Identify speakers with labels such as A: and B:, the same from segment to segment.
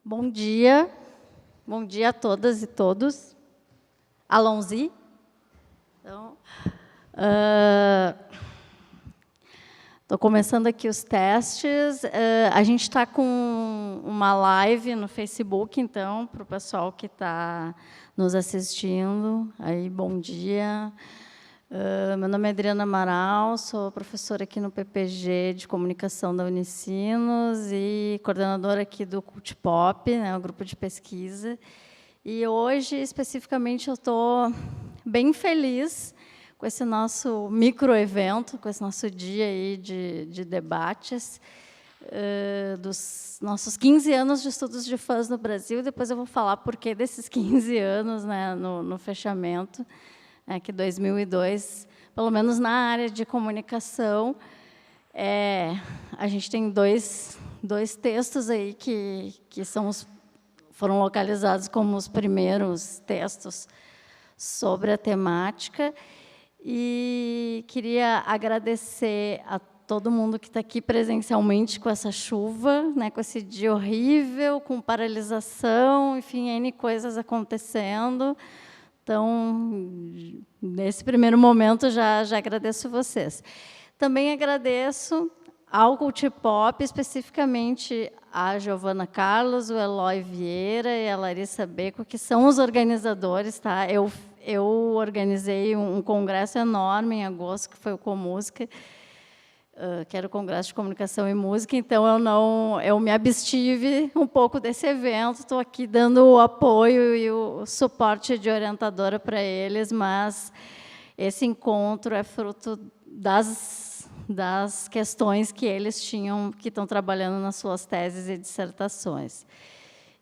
A: Bom dia a todas e todos. Allons-y. Então, estou começando aqui os testes. A gente está com uma live no Facebook, então, para o pessoal que está nos assistindo. Aí, bom dia. Meu nome é Adriana Amaral, sou professora aqui no PPG de Comunicação da Unicinos e coordenadora aqui do Cultpop, né, o grupo de pesquisa. E hoje, especificamente, eu estou bem feliz com esse nosso microevento, com esse nosso dia aí de debates, dos nossos 15 anos de estudos de fãs no Brasil. Depois eu vou falar por que desses 15 anos, né, no fechamento. Que 2002, pelo menos na área de comunicação, a gente tem dois textos aí que foram localizados como os primeiros textos sobre a temática. E queria agradecer a todo mundo que está aqui presencialmente com essa chuva, né, com esse dia horrível, com paralisação, enfim, N coisas acontecendo. Então, nesse primeiro momento, já agradeço vocês. Também agradeço ao Cultpop, especificamente a Giovana Carlos, o Eloy Vieira e a Larissa Beco, que são os organizadores. Tá? Eu organizei um congresso enorme em agosto, que foi o Comúsica, que era o Congresso de Comunicação e Música, então eu me abstive um pouco desse evento, estou aqui dando o apoio e o suporte de orientadora para eles, mas esse encontro é fruto das questões que eles tinham, que estão trabalhando nas suas teses e dissertações.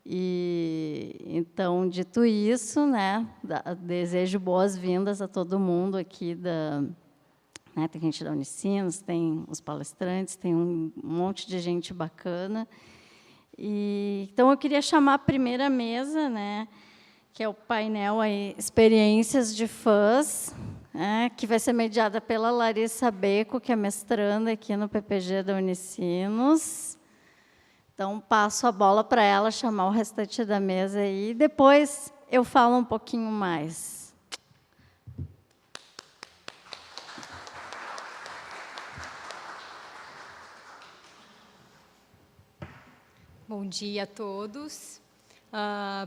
A: E, então, dito isso, né, desejo boas-vindas a todo mundo aqui tem gente da Unicinos, tem os palestrantes, tem um monte de gente bacana. Então, eu queria chamar a primeira mesa, né, que é o painel aí, Experiências de Fãs, que vai ser mediada pela Larissa Beco, que é mestranda aqui no PPG da Unicinos. Então, passo a bola para ela chamar o restante da mesa aí. Depois, eu falo um pouquinho mais.
B: Bom dia a todos.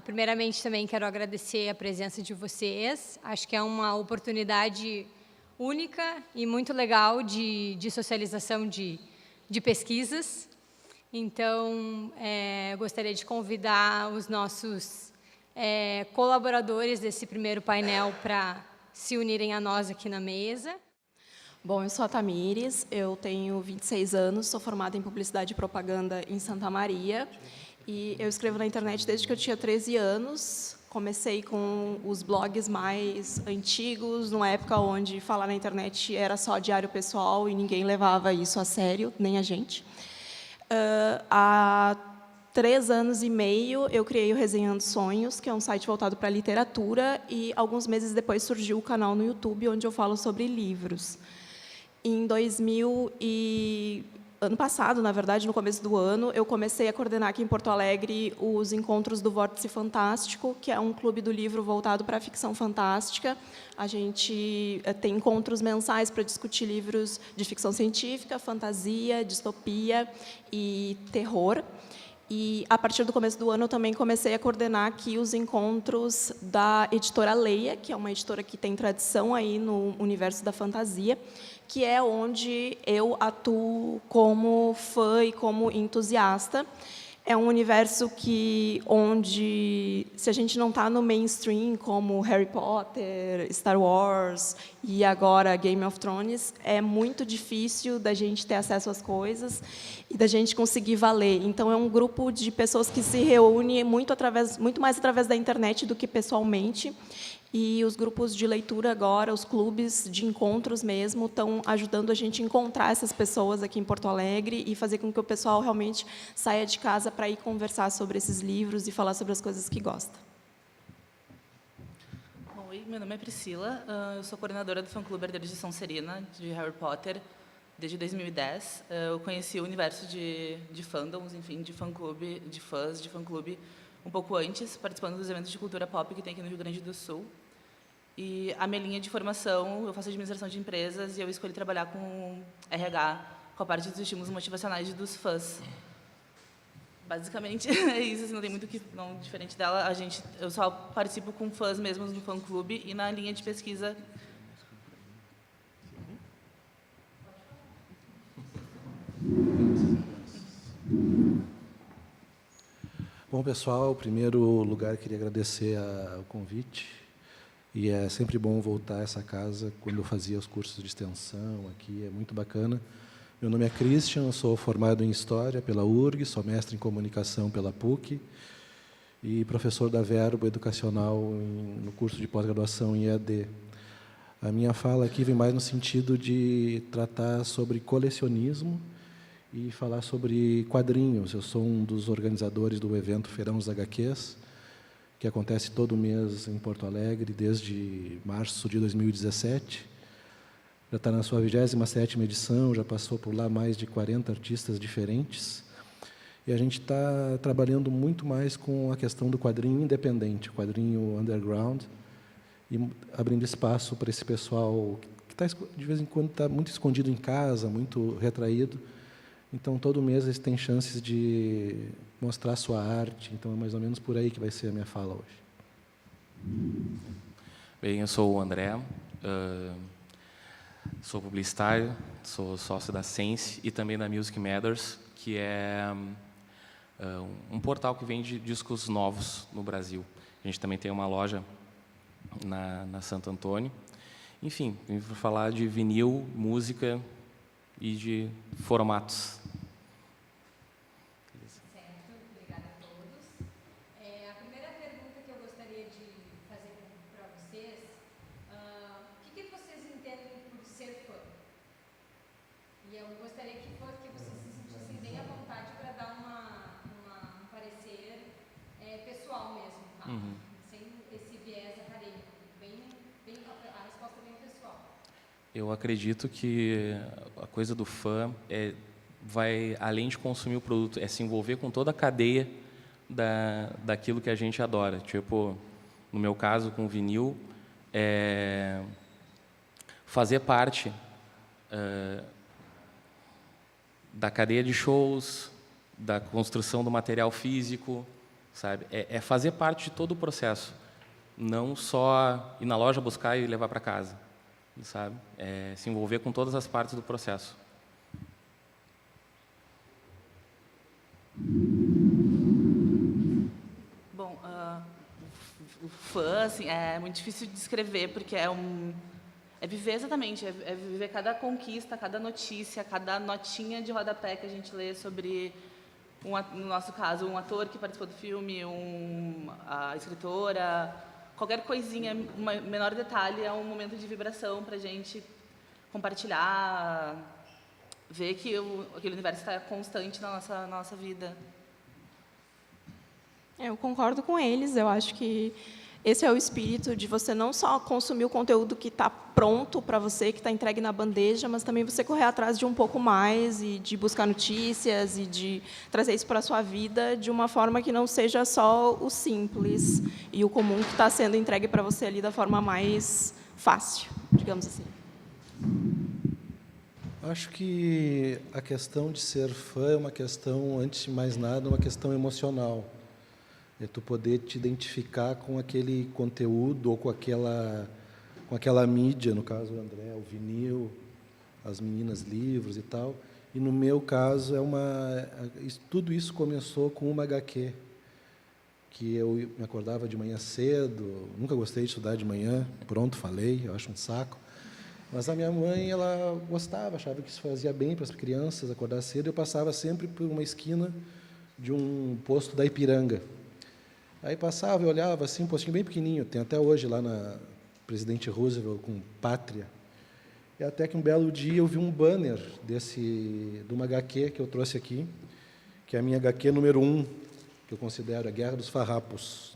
B: Primeiramente, também quero agradecer a presença de vocês. Acho que é uma oportunidade única e muito legal de socialização de pesquisas. Então, gostaria de convidar os nossos colaboradores desse primeiro painel para se unirem a nós aqui na mesa.
C: Bom, eu sou a Tamires, eu tenho 26 anos, sou formada em Publicidade e Propaganda em Santa Maria e eu escrevo na internet desde que eu tinha 13 anos. Comecei com os blogs mais antigos, numa época onde falar na internet era só diário pessoal e ninguém levava isso a sério, nem a gente. Há 3 anos e meio, eu criei o Resenhando Sonhos, que é um site voltado para a literatura, e alguns meses depois surgiu o canal no YouTube, onde eu falo sobre livros. Ano passado, na verdade, no começo do ano, eu comecei a coordenar aqui em Porto Alegre os encontros do Vórtice Fantástico, que é um clube do livro voltado para a ficção fantástica. A gente tem encontros mensais para discutir livros de ficção científica, fantasia, distopia e terror. E, a partir do começo do ano, eu também comecei a coordenar aqui os encontros da editora Leia, que é uma editora que tem tradição aí no universo da fantasia, que é onde eu atuo como fã e como entusiasta. É um universo onde, se a gente não está no mainstream, como Harry Potter, Star Wars e agora Game of Thrones, é muito difícil da gente ter acesso às coisas e da gente conseguir valer. Então, é um grupo de pessoas que se reúne muito mais através da internet do que pessoalmente. E os grupos de leitura agora, os clubes de encontros mesmo, estão ajudando a gente a encontrar essas pessoas aqui em Porto Alegre e fazer com que o pessoal realmente saia de casa para ir conversar sobre esses livros e falar sobre as coisas que gosta.
D: Oi, meu nome é Priscila, eu sou coordenadora do fã-clube Herdeiros de Sonserina, de Harry Potter. desde 2010. Eu conheci o universo de fandoms, enfim, de fã-clube, de fãs, de fã-clube, um pouco antes, participando dos eventos de cultura pop que tem aqui no Rio Grande do Sul. E a minha linha de formação, eu faço administração de empresas e eu escolhi trabalhar com RH, com a parte dos estímulos motivacionais dos fãs. Basicamente, é isso, assim, não tem muito que não diferente dela. Eu só participo com fãs mesmo no fã-clube e na linha de pesquisa.
E: Bom, pessoal, em primeiro lugar, queria agradecer o convite. E é sempre bom voltar a essa casa quando eu fazia os cursos de extensão aqui, é muito bacana. Meu nome é Christian, sou formado em História pela URG, sou mestre em Comunicação pela PUC e professor da Verbo Educacional no curso de pós-graduação em EAD. A minha fala aqui vem mais no sentido de tratar sobre colecionismo e falar sobre quadrinhos. Eu sou um dos organizadores do evento Feirão dos HQs, que acontece todo mês em Porto Alegre, desde março de 2017. Já está na sua 27ª edição, já passou por lá mais de 40 artistas diferentes. E a gente está trabalhando muito mais com a questão do quadrinho independente, o quadrinho underground, e abrindo espaço para esse pessoal que tá, de vez em quando está muito escondido em casa, muito retraído. Então, todo mês eles têm chances de mostrar sua arte. Então, é mais ou menos por aí que vai ser a minha fala hoje.
F: Bem, eu sou o André, sou publicitário, sou sócio da Sense e também da Music Matters, que é um portal que vende discos novos no Brasil. A gente também tem uma loja na Santo Antônio. Enfim, vim para falar de vinil, música e de formatos.
B: Certo, obrigada a todos. A primeira pergunta que eu gostaria de fazer para vocês, o que vocês entendem por ser fã? E eu gostaria que vocês se sentissem bem à vontade para dar um parecer pessoal mesmo, tá? Sem esse viés acadêmico, a resposta bem pessoal.
F: Eu acredito que a coisa do fã vai além de consumir o produto, é se envolver com toda a cadeia daquilo que a gente adora. Tipo, no meu caso, com o vinil, fazer parte da cadeia de shows, da construção do material físico, sabe? É fazer parte de todo o processo, não só ir na loja buscar e levar para casa, sabe? É se envolver com todas as partes do processo.
D: Bom, o fã, assim, é muito difícil de descrever, porque é viver exatamente, é viver cada conquista, cada notícia, cada notinha de rodapé que a gente lê sobre, no nosso caso, um ator que participou do filme, a escritora, qualquer coisinha, um menor detalhe é um momento de vibração para a gente compartilhar, ver que aquele universo está constante na nossa vida.
C: Eu concordo com eles. Eu acho que esse é o espírito de você não só consumir o conteúdo que está pronto para você, que está entregue na bandeja, mas também você correr atrás de um pouco mais e de buscar notícias e de trazer isso para a sua vida de uma forma que não seja só o simples e o comum que está sendo entregue para você ali da forma mais fácil, digamos assim.
E: Acho que a questão de ser fã é uma questão, antes de mais nada, uma questão emocional. É tu poder te identificar com aquele conteúdo ou com aquela mídia, no caso o André, o vinil, as meninas, livros e tal. E no meu caso tudo isso começou com uma HQ, que eu me acordava de manhã cedo, nunca gostei de estudar de manhã, pronto, falei, eu acho um saco. Mas a minha mãe, ela gostava, achava que isso fazia bem para as crianças acordar cedo. Eu passava sempre por uma esquina de um posto da Ipiranga. Aí passava e olhava assim, um postinho bem pequenininho, tem até hoje lá na Presidente Roosevelt com Pátria. E até que um belo dia eu vi um banner de uma HQ que eu trouxe aqui, que é a minha HQ número 1, que eu considero a Guerra dos Farrapos.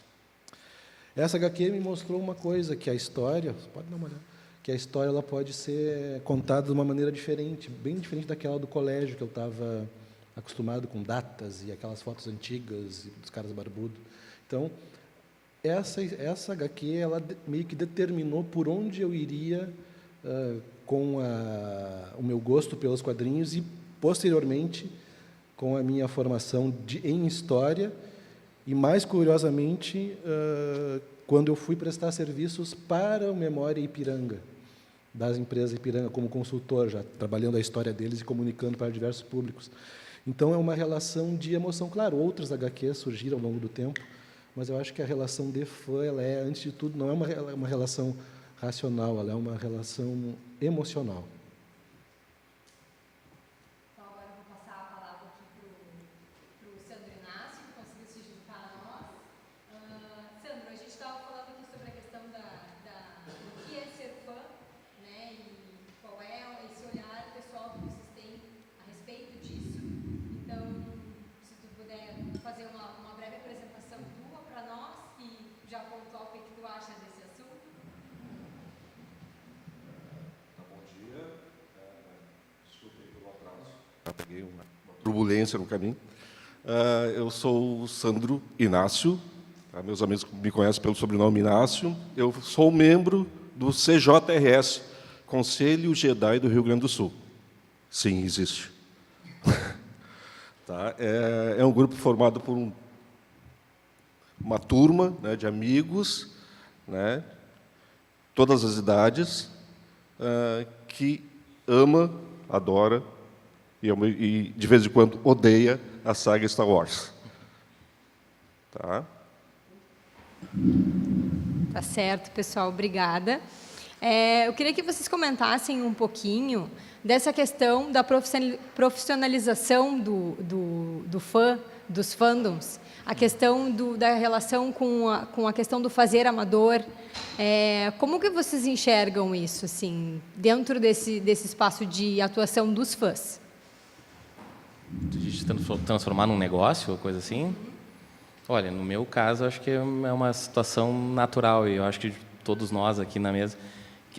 E: Essa HQ me mostrou uma coisa, que a história, pode dar uma olhada, que a história ela pode ser contada de uma maneira diferente, bem diferente daquela do colégio, que eu estava acostumado com datas e aquelas fotos antigas dos caras barbudos. Então, essa HQ ela meio que determinou por onde eu iria com o meu gosto pelos quadrinhos e, posteriormente, com a minha formação em História e, mais curiosamente, quando eu fui prestar serviços para o Memória Ipiranga, das empresas Ipiranga, como consultor, já trabalhando a história deles e comunicando para diversos públicos. Então, é uma relação de emoção. Claro, outras HQs surgiram ao longo do tempo, mas eu acho que a relação de fã, ela é, antes de tudo, não é uma relação racional, ela é uma relação emocional.
B: Então, agora eu vou passar a palavra aqui para o Sandro Inácio, que conseguiu se juntar a nós. Sandro, a gente estava falando aqui sobre a questão do que é ser fã, né, e qual é esse olhar pessoal que vocês têm a respeito disso. Então, se tu puder fazer uma breve apresentação tua para nós e já pontuar o que tu acha desse assunto.
G: Bom dia. Desculpem pelo atraso. Peguei uma turbulência no caminho. Eu sou o Sandro Inácio. Meus amigos me conhecem pelo sobrenome Inácio. Eu sou membro do CJRS, Conselho Jedi do Rio Grande do Sul. Sim, existe. Tá? É um grupo formado por uma turma, né, de amigos, né, todas as idades, que ama, adora e, de vez em quando, odeia a saga Star Wars. Tá?
B: Tá certo, pessoal. Obrigada. Eu queria que vocês comentassem um pouquinho dessa questão da profissionalização do fã, dos fandoms, a questão da relação com a questão do fazer amador. Como que vocês enxergam isso, assim, dentro desse espaço de atuação dos fãs?
F: De transformar num negócio, ou coisa assim? Olha, no meu caso, acho que é uma situação natural, e eu acho que todos nós aqui na mesa,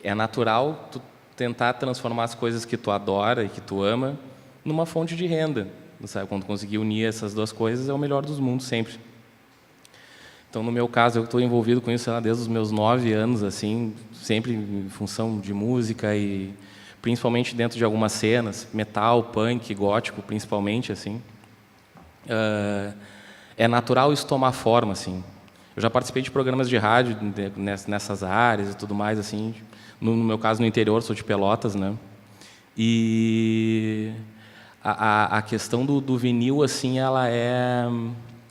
F: é natural tu tentar transformar as coisas que tu adora e que tu ama numa fonte de renda. Sabe? Quando conseguir unir essas duas coisas, é o melhor dos mundos, sempre. Então, no meu caso, eu estou envolvido com isso desde os meus 9 anos, assim, sempre em função de música e principalmente dentro de algumas cenas, metal, punk, gótico, principalmente, assim. É natural isso tomar forma, assim. Eu já participei de programas de rádio nessas áreas e tudo mais, assim. No meu caso, no interior, sou de Pelotas, né? E a questão do vinil, assim, ela é,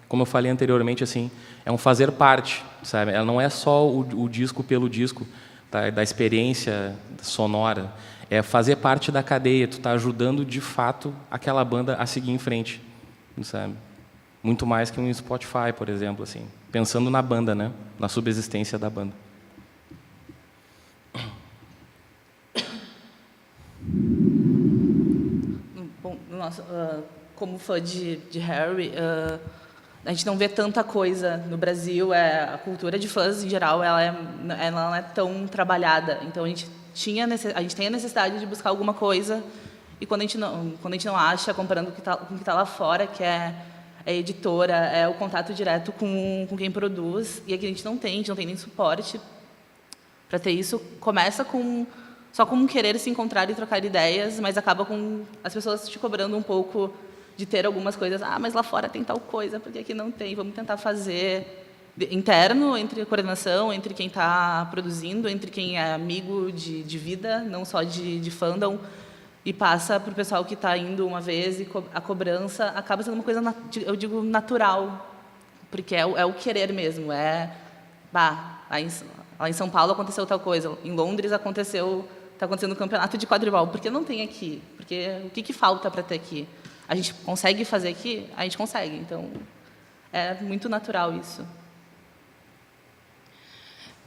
F: como eu falei anteriormente, assim, é um fazer parte, sabe? Ela não é só o disco pelo disco, tá? Da experiência sonora. É fazer parte da cadeia. Tu tá ajudando, de fato, aquela banda a seguir em frente, sabe? Muito mais que um Spotify, por exemplo, assim. Pensando na banda, né? Na subsistência da banda.
D: Bom, nossa, como fã de Harry, a gente não vê tanta coisa no Brasil. A cultura de fãs, em geral, ela não é tão trabalhada. Então, a gente tem a necessidade de buscar alguma coisa, e quando a gente não acha, comparando com o que está lá fora, que é a editora, é o contato direto com quem produz, e aqui a gente não tem nem suporte para ter isso. Começa só com querer se encontrar e trocar ideias, mas acaba com as pessoas te cobrando um pouco de ter algumas coisas. Mas lá fora tem tal coisa, porque aqui não tem. Vamos tentar fazer interno, entre a coordenação, entre quem está produzindo, entre quem é amigo de vida, não só de fandom, e passa para o pessoal que está indo uma vez, e a cobrança acaba sendo uma coisa, eu digo, natural, porque é o querer mesmo. Lá em São Paulo aconteceu tal coisa, em Londres está acontecendo um campeonato de quadribol, por que não tem aqui? Porque o que falta para ter aqui? A gente consegue fazer aqui? A gente consegue, então é muito natural isso.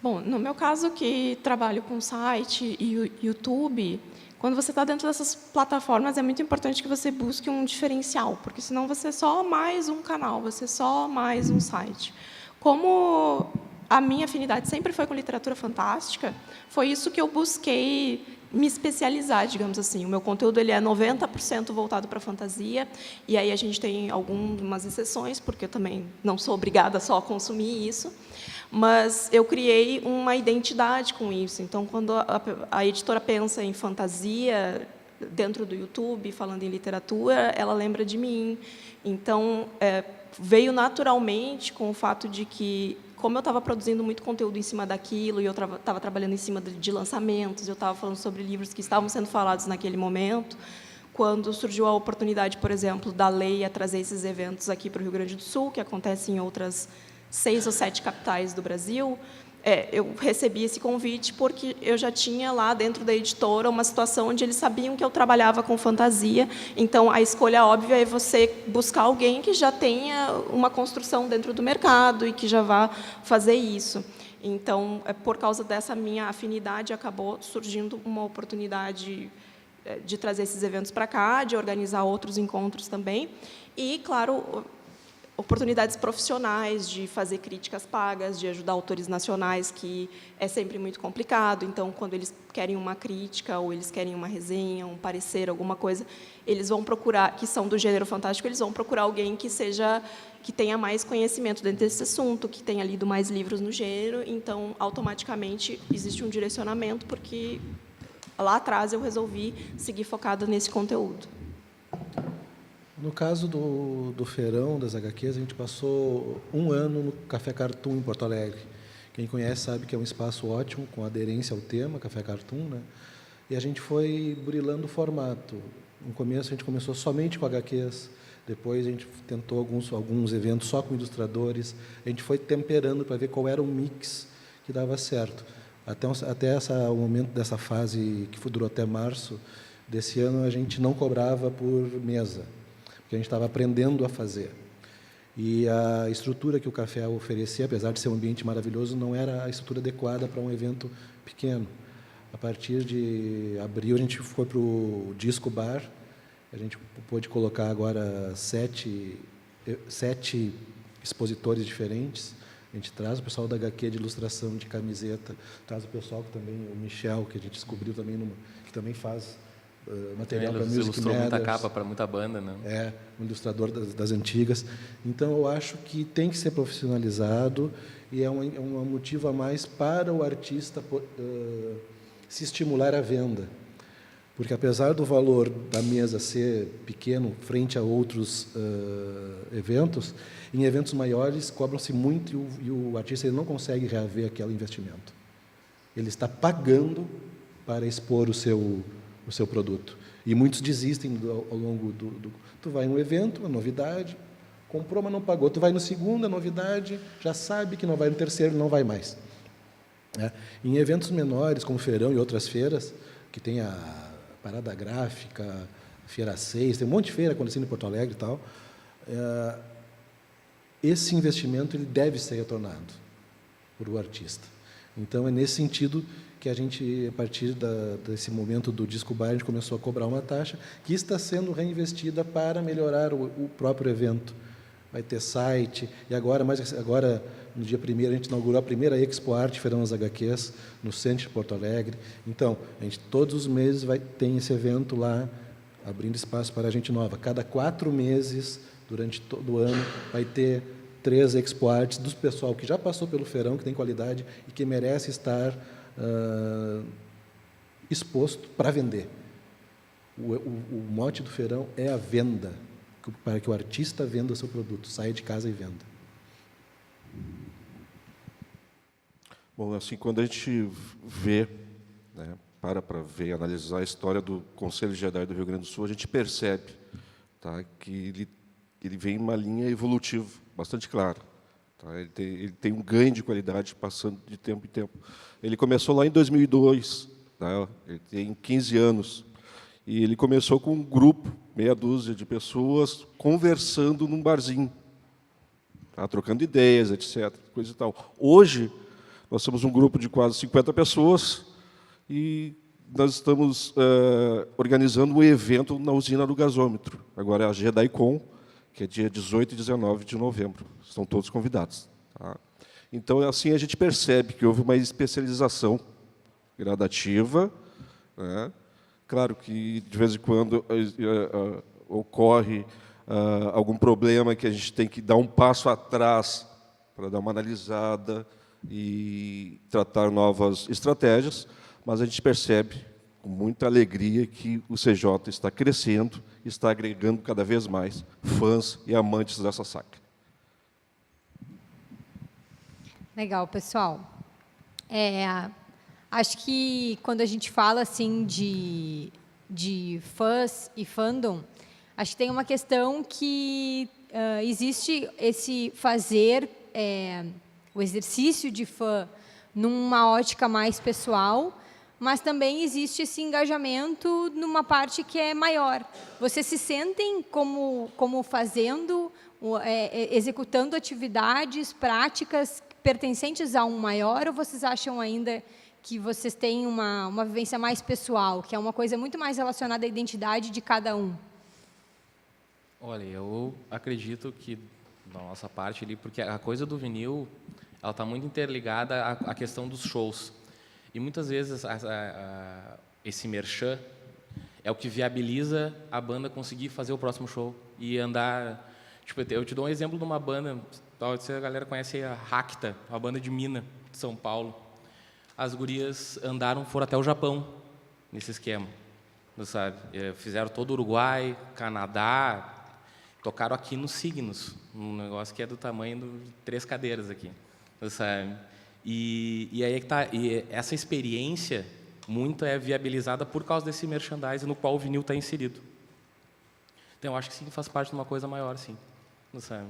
C: Bom, no meu caso, que trabalho com site e YouTube, quando você está dentro dessas plataformas, é muito importante que você busque um diferencial, porque senão você é só mais um canal, você é só mais um site. Como a minha afinidade sempre foi com literatura fantástica, foi isso que eu busquei me especializar, digamos assim. O meu conteúdo ele é 90% voltado para a fantasia, e aí a gente tem algumas exceções, porque eu também não sou obrigada só a consumir isso, mas eu criei uma identidade com isso. Então, quando a editora pensa em fantasia dentro do YouTube, falando em literatura, ela lembra de mim. Então, veio naturalmente com o fato de que, como eu estava produzindo muito conteúdo em cima daquilo, e eu estava trabalhando em cima de lançamentos, eu estava falando sobre livros que estavam sendo falados naquele momento, quando surgiu a oportunidade, por exemplo, da Leia trazer esses eventos aqui para o Rio Grande do Sul, que acontecem em outras 6 ou 7 capitais do Brasil, eu recebi esse convite porque eu já tinha lá dentro da editora uma situação onde eles sabiam que eu trabalhava com fantasia, então a escolha óbvia é você buscar alguém que já tenha uma construção dentro do mercado e que já vá fazer isso. Então, por causa dessa minha afinidade, acabou surgindo uma oportunidade de trazer esses eventos para cá, de organizar outros encontros também, e, claro, oportunidades profissionais de fazer críticas pagas, de ajudar autores nacionais, que é sempre muito complicado. Então, quando eles querem uma crítica ou eles querem uma resenha, um parecer, alguma coisa, eles vão procurar, que são do gênero fantástico, eles vão procurar alguém que tenha mais conhecimento dentro desse assunto, que tenha lido mais livros no gênero. Então, automaticamente, existe um direcionamento, porque lá atrás eu resolvi seguir focada nesse conteúdo.
E: No caso do feirão das HQs, a gente passou um ano no Café Cartoon, em Porto Alegre. Quem conhece sabe que é um espaço ótimo, com aderência ao tema, Café Cartoon, né? E a gente foi burilando o formato. No começo, a gente começou somente com HQs, depois a gente tentou alguns eventos só com ilustradores, a gente foi temperando para ver qual era o mix que dava certo. Até o momento dessa fase, que durou até março desse ano, a gente não cobrava por mesa, que a gente estava aprendendo a fazer. E a estrutura que o café oferecia, apesar de ser um ambiente maravilhoso, não era a estrutura adequada para um evento pequeno. A partir de abril, a gente foi para o Disco Bar, a gente pôde colocar agora 7 expositores diferentes. A gente traz o pessoal da HQ de ilustração, de camiseta, traz o pessoal que também, o Michel, que a gente descobriu também, que também faz material para Music
F: ilustrou
E: Matters.
F: muita capa para muita banda, né?
E: É, um ilustrador das antigas. Então, eu acho que tem que ser profissionalizado e é um motivo a mais para o artista se estimular à venda. Porque, apesar do valor da mesa ser pequeno frente a outros eventos, em eventos maiores cobram-se muito e o artista ele não consegue reaver aquele investimento. Ele está pagando para expor o seu produto. E muitos desistem ao longo do... Tu vai em um evento, uma novidade, comprou, mas não pagou. Tu vai no segundo, a novidade, já sabe que não vai no terceiro, não vai mais. Em eventos menores, como Feirão e outras feiras, que tem a Parada Gráfica, Feira 6, tem um monte de feira acontecendo em Porto Alegre e tal, esse investimento ele deve ser retornado por o artista. Então, é nesse sentido que a gente, a partir desse momento do Disco Bar, a gente começou a cobrar uma taxa que está sendo reinvestida para melhorar o próprio evento. Vai ter site, e agora, no dia 1º, a gente inaugurou a primeira Expo Arte Feirão das HQs, no centro de Porto Alegre. Então, a gente, todos os meses, ter esse evento lá, abrindo espaço para a gente nova. Cada 4 meses, durante todo o ano, vai ter 3 Expo Artes do pessoal que já passou pelo feirão, que tem qualidade e que merece estar exposto para vender. O mote do feirão é a venda, para que o artista venda o seu produto, saia de casa e venda.
G: Bom, assim, quando a gente vê, né, para ver, analisar a história do Conselho Jedi do Rio Grande do Sul, a gente percebe, tá, que ele vem em uma linha evolutiva bastante clara. Tá? Ele tem um ganho de qualidade passando de tempo em tempo. Ele começou lá em 2002, tá? Ele tem 15 anos, e ele começou com um grupo, meia dúzia de pessoas, conversando num barzinho, tá? Trocando ideias, etc., coisa e tal. Hoje, nós somos um grupo de quase 50 pessoas e nós estamos organizando um evento na usina do gasômetro. Agora é a JediCon, que é dia 18 e 19 de novembro. Estão todos convidados. Tá? Então, assim, a gente percebe que houve uma especialização gradativa, né? Claro que, de vez em quando, ocorre algum problema que a gente tem que dar um passo atrás para dar uma analisada e tratar novas estratégias, mas a gente percebe com muita alegria que o CJ está crescendo, está agregando cada vez mais fãs e amantes dessa saga.
B: Legal, pessoal. Acho que quando a gente fala assim de fãs e fandom, acho que tem uma questão que existe esse fazer o exercício de fã numa ótica mais pessoal, mas também existe esse engajamento numa parte que é maior. Vocês se sentem como fazendo, executando atividades, práticas pertencentes a um maior, ou vocês acham ainda que vocês têm uma vivência mais pessoal, que é uma coisa muito mais relacionada à identidade de cada um?
F: Olha, eu acredito que, da nossa parte ali, porque a coisa do vinil, ela está muito interligada à questão dos shows. E, muitas vezes, esse merchan é o que viabiliza a banda conseguir fazer o próximo show e andar... Tipo, eu te dou um exemplo de uma banda, talvez a galera conhece a Racta, uma banda de Minas, de São Paulo. As gurias foram até o Japão, nesse esquema, sabe? Fizeram todo o Uruguai, Canadá, tocaram aqui nos Signos, um negócio que é do tamanho de 3 cadeiras aqui, sabe? E aí é que tá, e essa experiência muito é viabilizada por causa desse merchandising no qual o vinil está inserido. Então, eu acho que sim, faz parte de uma coisa maior, sim, sabe?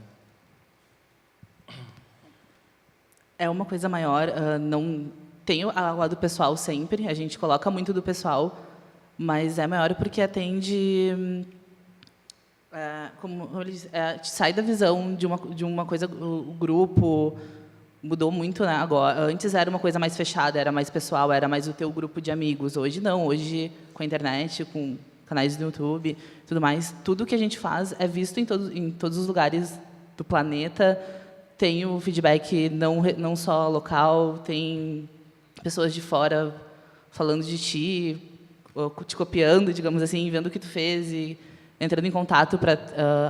D: É uma coisa maior, não tem a lado pessoal sempre, a gente coloca muito do pessoal, mas é maior porque atende, como ele diz, sai da visão de uma coisa, o grupo mudou muito, né? Agora, antes era uma coisa mais fechada, era mais pessoal, era mais o teu grupo de amigos. Hoje não, hoje com a internet, com canais do YouTube, tudo mais, tudo que a gente faz é visto em todos os lugares do planeta. Tem o feedback não só local, tem pessoas de fora falando de ti, ou te copiando, digamos assim, vendo o que tu fez e entrando em contato para,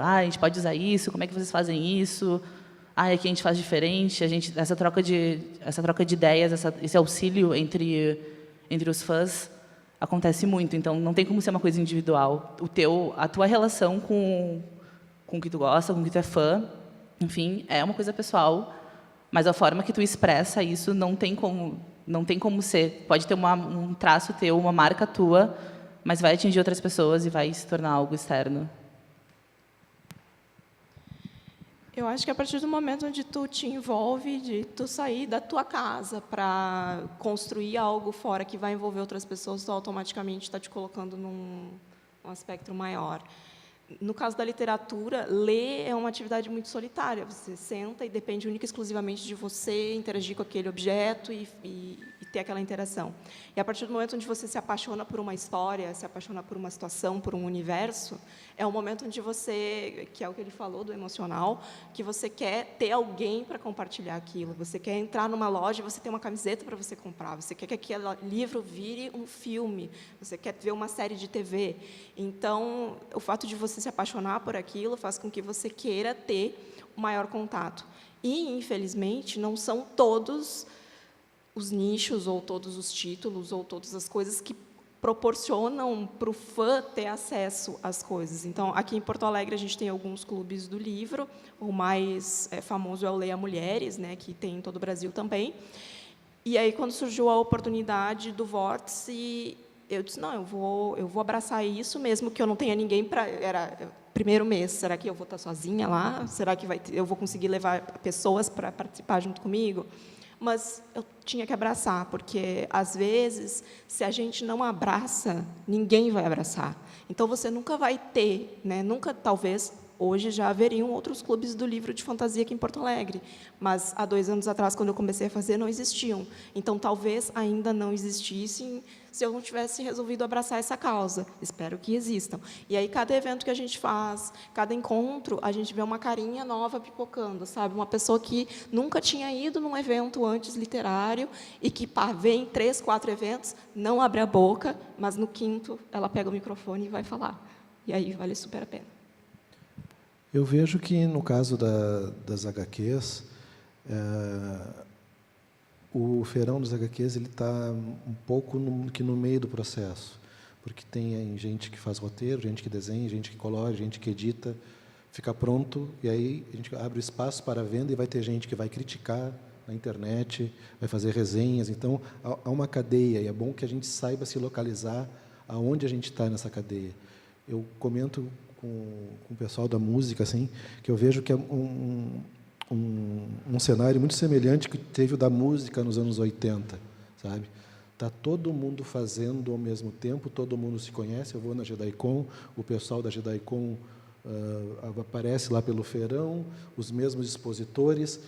D: a gente pode usar isso, como é que vocês fazem isso? Aqui a gente faz diferente. Essa troca de ideias, esse auxílio entre os fãs acontece muito. Então, não tem como ser uma coisa individual. A tua relação com o que tu gosta, com o que tu é fã, enfim, é uma coisa pessoal, mas a forma que tu expressa isso não tem como ser. Pode ter um traço teu, uma marca tua, mas vai atingir outras pessoas e vai se tornar algo externo.
C: Eu acho que a partir do momento onde tu te envolve, de tu sair da tua casa para construir algo fora que vai envolver outras pessoas, tu automaticamente está te colocando num aspecto maior. No caso da literatura, ler é uma atividade muito solitária. Você senta e depende única e exclusivamente de você interagir com aquele objeto e ter aquela interação. E, a partir do momento onde você se apaixona por uma história, se apaixona por uma situação, por um universo, é o momento onde você, que é o que ele falou do emocional, que você quer ter alguém para compartilhar aquilo. Você quer entrar numa loja e você tem uma camiseta para você comprar. Você quer que aquele livro vire um filme. Você quer ver uma série de TV. Então, o fato de você se apaixonar por aquilo faz com que você queira ter o maior contato. E, infelizmente, não são todos os nichos, ou todos os títulos, ou todas as coisas que proporcionam para o fã ter acesso às coisas. Então, aqui em Porto Alegre, a gente tem alguns clubes do livro. O mais famoso é o Leia Mulheres, né, que tem em todo o Brasil também. E aí, quando surgiu a oportunidade do Vórtice, eu disse, não, eu vou abraçar isso, mesmo que eu não tenha ninguém para... Era primeiro mês, será que eu vou estar sozinha lá? Será que eu vou conseguir levar pessoas para participar junto comigo? Mas eu tinha que abraçar, porque, às vezes, se a gente não abraça, ninguém vai abraçar. Então, você nunca vai ter, né, nunca, talvez, hoje já haveriam outros clubes do livro de fantasia aqui em Porto Alegre, mas há 2 anos atrás, quando eu comecei a fazer, não existiam. Então, talvez ainda não existissem se eu não tivesse resolvido abraçar essa causa. Espero que existam. E aí, cada evento que a gente faz, cada encontro, a gente vê uma carinha nova pipocando, sabe? Uma pessoa que nunca tinha ido num evento antes literário e que vem 3, 4 eventos, não abre a boca, mas no 5º ela pega o microfone e vai falar. E aí vale super a pena.
E: Eu vejo que, no caso das HQs, o Feirão dos HQs está um pouco no meio do processo, porque tem gente que faz roteiro, gente que desenha, gente que colore, gente que edita, fica pronto, e aí a gente abre o espaço para a venda e vai ter gente que vai criticar na internet, vai fazer resenhas. Então, há uma cadeia, e é bom que a gente saiba se localizar aonde a gente está nessa cadeia. Eu comento com o pessoal da música, assim, que eu vejo que é um cenário muito semelhante que teve o da música nos anos 80, sabe? Está todo mundo fazendo ao mesmo tempo, todo mundo se conhece. Eu vou na JediCon, o pessoal da JediCon aparece lá pelo feirão, os mesmos expositores,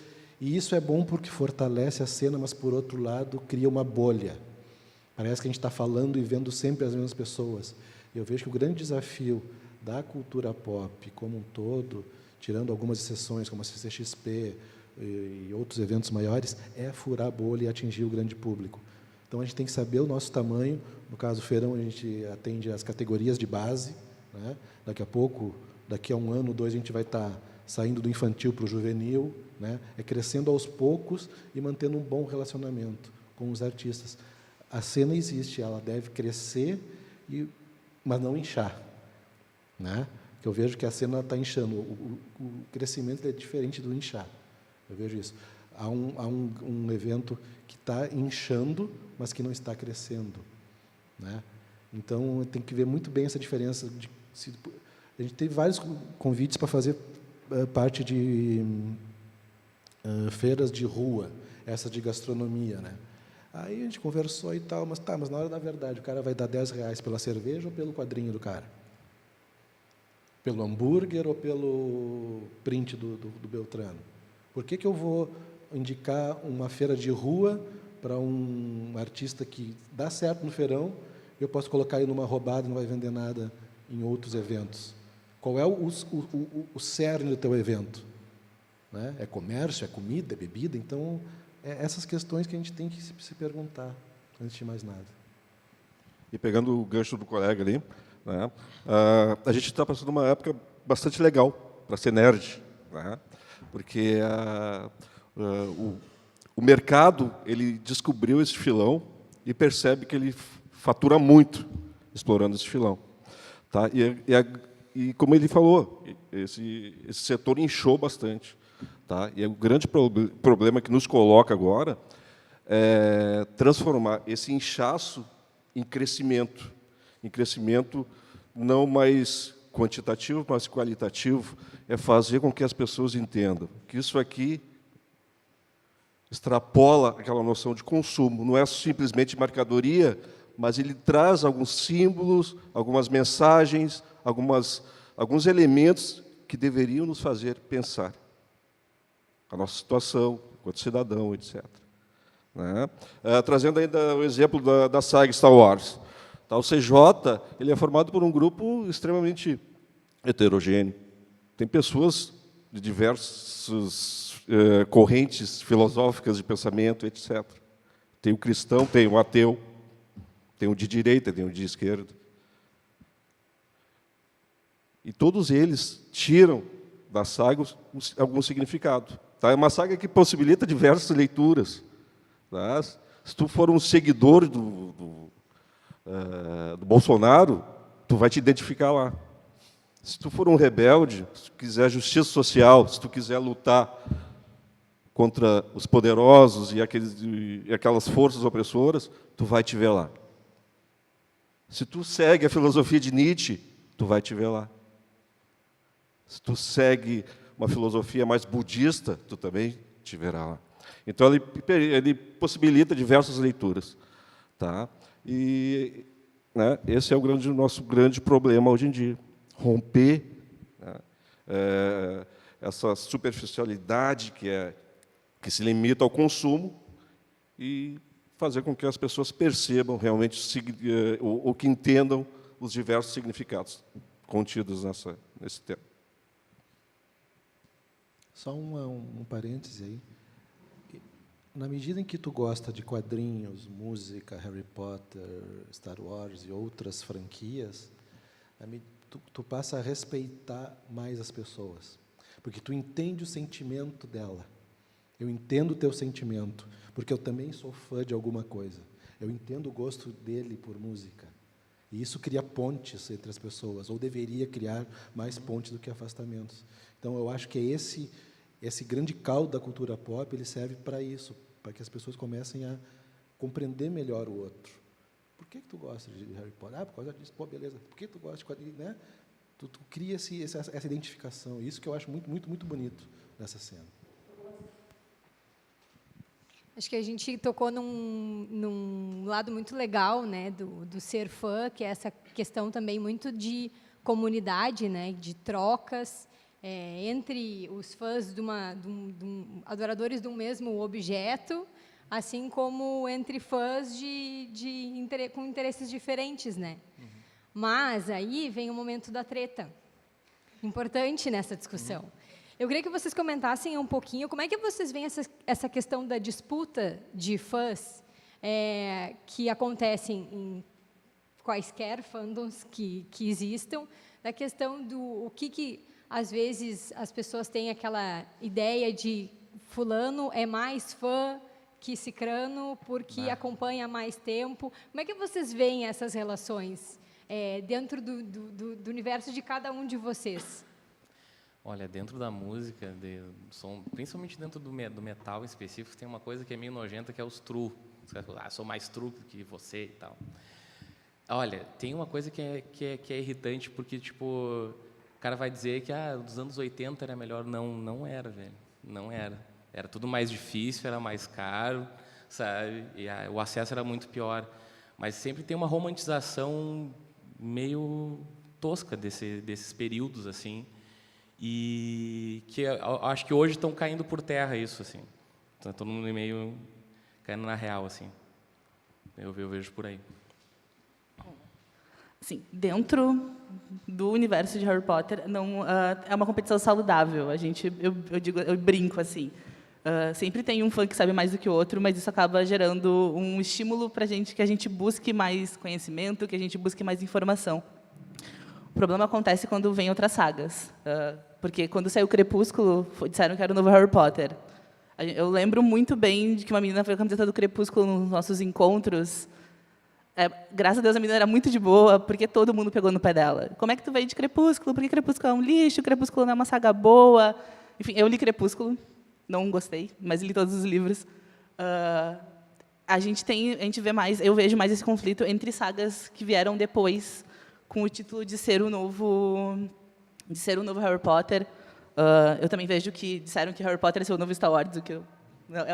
E: e isso é bom porque fortalece a cena, mas, por outro lado, cria uma bolha. Parece que a gente está falando e vendo sempre as mesmas pessoas. Eu vejo que o grande desafio da cultura pop como um todo, tirando algumas exceções, como a CCXP e outros eventos maiores, é furar a bolha e atingir o grande público. Então, a gente tem que saber o nosso tamanho. No caso do feirão, a gente atende as categorias de base, né? Daqui a pouco, daqui a 1 ano, 2, a gente vai estar saindo do infantil para o juvenil, né? É crescendo aos poucos e mantendo um bom relacionamento com os artistas. A cena existe, ela deve crescer, mas não inchar, né? Eu vejo que a cena está inchando. O crescimento é diferente do inchar. Eu vejo isso. Há um evento que está inchando, mas que não está crescendo, né? Então, tem que ver muito bem essa diferença. A gente teve vários convites para fazer parte de feiras de rua, essa de gastronomia, né? Aí a gente conversou e tal, mas na hora da verdade, o cara vai dar R$10 pela cerveja ou pelo quadrinho do cara? Pelo hambúrguer ou pelo print do Beltrano? Por que eu vou indicar uma feira de rua para um artista que dá certo no feirão, eu posso colocar ele numa roubada e não vai vender nada em outros eventos? Qual é o cerne do teu evento? Né? É comércio, é comida, é bebida? Então, essas questões que a gente tem que se perguntar, antes de mais nada.
G: E pegando o gancho do colega ali, né, a gente está passando uma época bastante legal para ser nerd, né, porque o mercado ele descobriu esse filão e percebe que ele fatura muito explorando esse filão. Tá? E como ele falou, esse setor inchou bastante. Tá? E o grande problema que nos coloca agora é transformar esse inchaço em crescimento não mais quantitativo, mas qualitativo, é fazer com que as pessoas entendam que isso aqui extrapola aquela noção de consumo, não é simplesmente mercadoria, mas ele traz alguns símbolos, algumas mensagens, alguns elementos que deveriam nos fazer pensar a nossa situação, enquanto cidadão, etc. Né? Trazendo ainda o exemplo da saga Star Wars. Tá, o CJ ele é formado por um grupo extremamente heterogêneo. Tem pessoas de diversas correntes filosóficas de pensamento, etc. Tem o cristão, tem o ateu, tem o de direita, tem o de esquerda. E todos eles tiram da saga algum significado. Tá? É uma saga que possibilita diversas leituras. Tá? Se tu for um seguidor do Bolsonaro, tu vai te identificar lá. Se tu for um rebelde, se tu quiser justiça social, se tu quiser lutar contra os poderosos e aquelas forças opressoras, tu vai te ver lá. Se tu segue a filosofia de Nietzsche, tu vai te ver lá. Se tu segue uma filosofia mais budista, tu também te verá lá. Então, ele possibilita diversas leituras. Tá? E esse é o nosso grande problema hoje em dia. Romper, né, essa superficialidade que se limita ao consumo e fazer com que as pessoas percebam realmente ou que entendam os diversos significados contidos nesse tema.
E: Só um parêntese aí. Na medida em que tu gosta de quadrinhos, música, Harry Potter, Star Wars e outras franquias, tu passa a respeitar mais as pessoas, porque tu entende o sentimento dela. Eu entendo o teu sentimento, porque eu também sou fã de alguma coisa. Eu entendo o gosto dele por música. E isso cria pontes entre as pessoas, ou deveria criar mais pontes do que afastamentos. Então, eu acho que esse grande caldo da cultura pop ele serve para isso, para que as pessoas comecem a compreender melhor o outro. Por que tu gosta de Harry Potter? Por causa disso. Pô, beleza. Por que tu gosta de quadrinhos? Né? Tu cria essa identificação. Isso que eu acho muito, muito, muito bonito nessa cena.
B: Acho que a gente tocou num lado muito legal, né, do ser fã, que é essa questão também muito de comunidade, né, de trocas entre os fãs adoradores de um mesmo objeto, assim como entre fãs com interesses diferentes, né? Mas aí vem o momento da treta, importante nessa discussão. Eu queria que vocês comentassem um pouquinho como é que vocês veem essa questão da disputa de fãs que acontecem em quaisquer fandoms que existam, da questão do o que às vezes as pessoas têm aquela ideia de fulano é mais fã que cicrano porque acompanha há mais tempo. Como é que vocês veem essas relações dentro do universo de cada um de vocês?
F: Olha, dentro da música, som, principalmente dentro do metal em específico, tem uma coisa que é meio nojenta, que é os true. Os caras falam, sou mais true do que você e tal. Olha, tem uma coisa que é irritante, porque, tipo, o cara vai dizer que dos anos 80 era melhor. Não era, velho. Não era. Era tudo mais difícil, era mais caro, sabe? E o acesso era muito pior. Mas sempre tem uma romantização meio tosca desses períodos, assim, e que eu acho que hoje estão caindo por terra isso, assim. Então, todo mundo meio caindo na real, assim. Eu vejo por aí.
D: Sim, dentro do universo de Harry Potter não é uma competição saudável. Eu brinco assim. Sempre tem um fã que sabe mais do que o outro, mas isso acaba gerando um estímulo para que a gente busque mais conhecimento, que a gente busque mais informação. O problema acontece quando vem outras sagas, porque quando saiu Crepúsculo, disseram que era o novo Harry Potter. Eu lembro muito bem de que uma menina foi a camiseta do Crepúsculo nos nossos encontros. Graças a Deus a menina era muito de boa, porque todo mundo pegou no pé dela. Como é que tu veio de Crepúsculo? Porque Crepúsculo é um lixo, Crepúsculo não é uma saga boa. Enfim, eu li Crepúsculo, não gostei, mas li todos os livros. Eu vejo mais esse conflito entre sagas que vieram depois, com o título de ser o novo Harry Potter. Eu também vejo que disseram que Harry Potter é o novo Star Wars, o que eu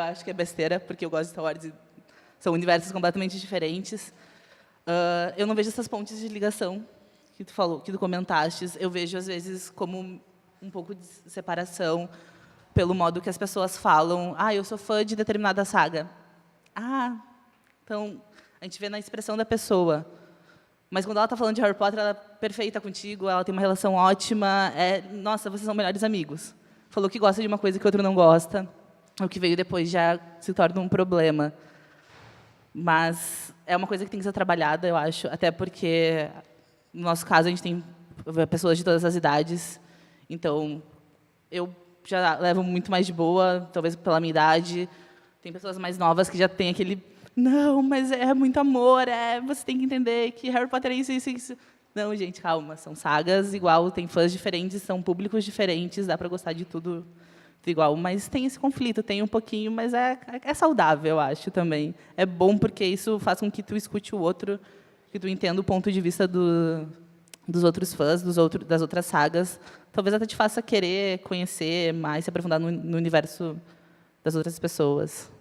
D: acho que é besteira, porque eu gosto de Star Wars e são universos completamente diferentes. Eu não vejo essas pontes de ligação que tu comentaste. Eu vejo, às vezes, como um pouco de separação pelo modo que as pessoas falam. Eu sou fã de determinada saga. Então, a gente vê na expressão da pessoa. Mas, quando ela está falando de Harry Potter, ela é perfeita contigo, ela tem uma relação ótima. Nossa, vocês são melhores amigos. Falou que gosta de uma coisa que o outro não gosta. O que veio depois já se torna um problema. Mas é uma coisa que tem que ser trabalhada, eu acho, até porque, no nosso caso, a gente tem pessoas de todas as idades. Então, eu já levo muito mais de boa, talvez pela minha idade. Tem pessoas mais novas que já têm aquele... Não, mas é muito amor, você tem que entender que Harry Potter é isso, isso, isso. Não, gente, calma, são sagas igual, tem fãs diferentes, são públicos diferentes, dá para gostar de tudo igual, mas tem esse conflito, tem um pouquinho, mas é saudável, eu acho, também. É bom porque isso faz com que tu escute o outro, que tu entenda o ponto de vista dos outros fãs, das outras sagas. Talvez até te faça querer conhecer mais, se aprofundar no universo das outras pessoas.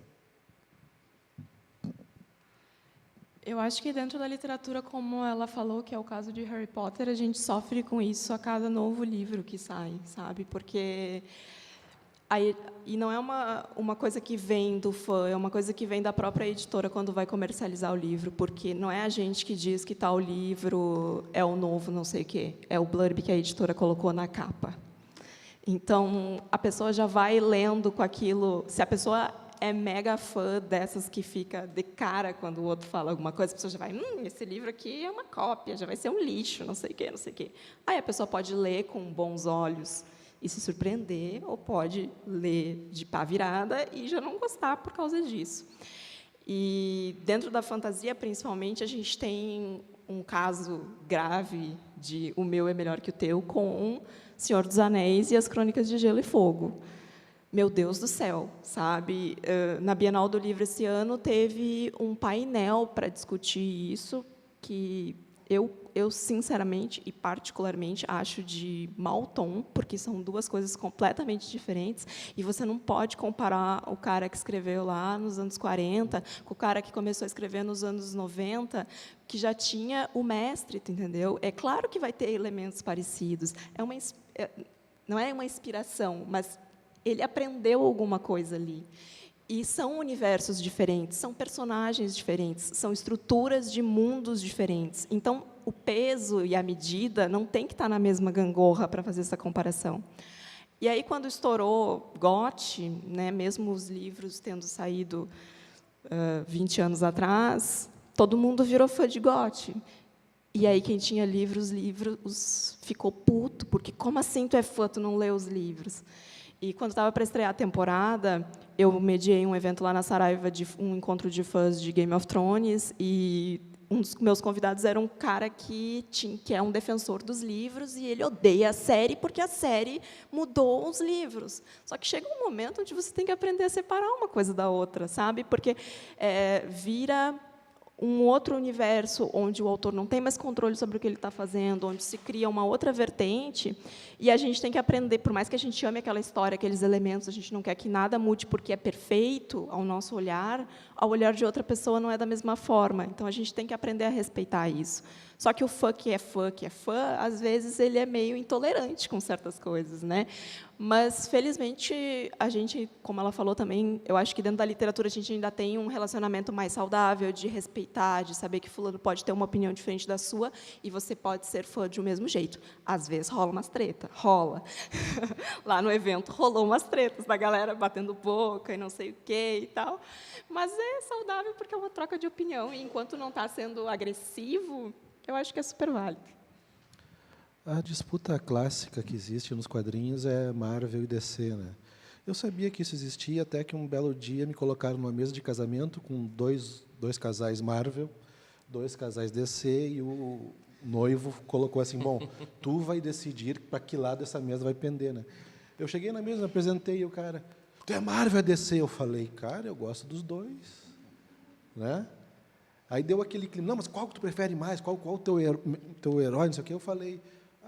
C: Eu acho que dentro da literatura, como ela falou, que é o caso de Harry Potter, a gente sofre com isso a cada novo livro que sai, sabe? Porque aí, e não é uma coisa que vem do fã, é uma coisa que vem da própria editora quando vai comercializar o livro, porque não é a gente que diz que tal livro é o novo não sei o quê, é o blurb que a editora colocou na capa. Então, a pessoa já vai lendo com aquilo. Se a pessoa é mega fã dessas que fica de cara quando o outro fala alguma coisa, a pessoa já vai, esse livro aqui é uma cópia, já vai ser um lixo, não sei o quê, não sei o quê. Aí a pessoa pode ler com bons olhos e se surpreender, ou pode ler de pá virada e já não gostar por causa disso. E, dentro da fantasia, principalmente, a gente tem um caso grave de O Meu é Melhor que o Teu, com Senhor dos Anéis e as Crônicas de Gelo e Fogo. Meu Deus do céu, sabe? Na Bienal do Livro esse ano teve um painel para discutir isso, que eu sinceramente e particularmente acho de mau tom, porque são duas coisas completamente diferentes, e você não pode comparar o cara que escreveu lá nos anos 40 com o cara que começou a escrever nos anos 90, que já tinha o mestre, entendeu? É claro que vai ter elementos parecidos, não é uma inspiração, mas ele aprendeu alguma coisa ali. E são universos diferentes, são personagens diferentes, são estruturas de mundos diferentes. Então, o peso e a medida não tem que estar na mesma gangorra para fazer essa comparação. E aí, quando estourou GOT, né, mesmo os livros tendo saído 20 anos atrás, todo mundo virou fã de GOT. E aí, quem tinha livros ficou puto, porque como assim tu é fã, tu não lê os livros? E, quando estava para estrear a temporada, eu mediei um evento lá na Saraiva, um encontro de fãs de Game of Thrones, e um dos meus convidados era um cara que é um defensor dos livros, e ele odeia a série porque a série mudou os livros. Só que chega um momento onde você tem que aprender a separar uma coisa da outra, sabe? Porque vira um outro universo onde o autor não tem mais controle sobre o que ele está fazendo, onde se cria uma outra vertente, e a gente tem que aprender, por mais que a gente ame aquela história, aqueles elementos, a gente não quer que nada mude porque é perfeito ao nosso olhar, ao olhar de outra pessoa não é da mesma forma. Então, a gente tem que aprender a respeitar isso. Só que o fã, às vezes, ele é meio intolerante com certas coisas, né? Mas, felizmente, a gente, como ela falou também, eu acho que dentro da literatura a gente ainda tem um relacionamento mais saudável, de respeitar, de saber que fulano pode ter uma opinião diferente da sua e você pode ser fã de um mesmo jeito. Às vezes rola umas tretas, rola. Lá no evento rolou umas tretas da galera batendo boca e não sei o quê e tal. Mas é saudável porque é uma troca de opinião, e enquanto não está sendo agressivo, eu acho que é super válido.
E: A disputa clássica que existe nos quadrinhos é Marvel e DC, né? Eu sabia que isso existia até que um belo dia me colocaram numa mesa de casamento com dois casais Marvel, 2 casais DC, e o noivo colocou assim, bom, tu vai decidir para que lado essa mesa vai pender, né? Eu cheguei na mesa, me apresentei, e o cara, tu é Marvel ou DC? Eu falei, cara, eu gosto dos dois, né? Aí deu aquele clima, não, mas qual que tu prefere mais? Qual o teu herói, não sei o quê? Eu falei,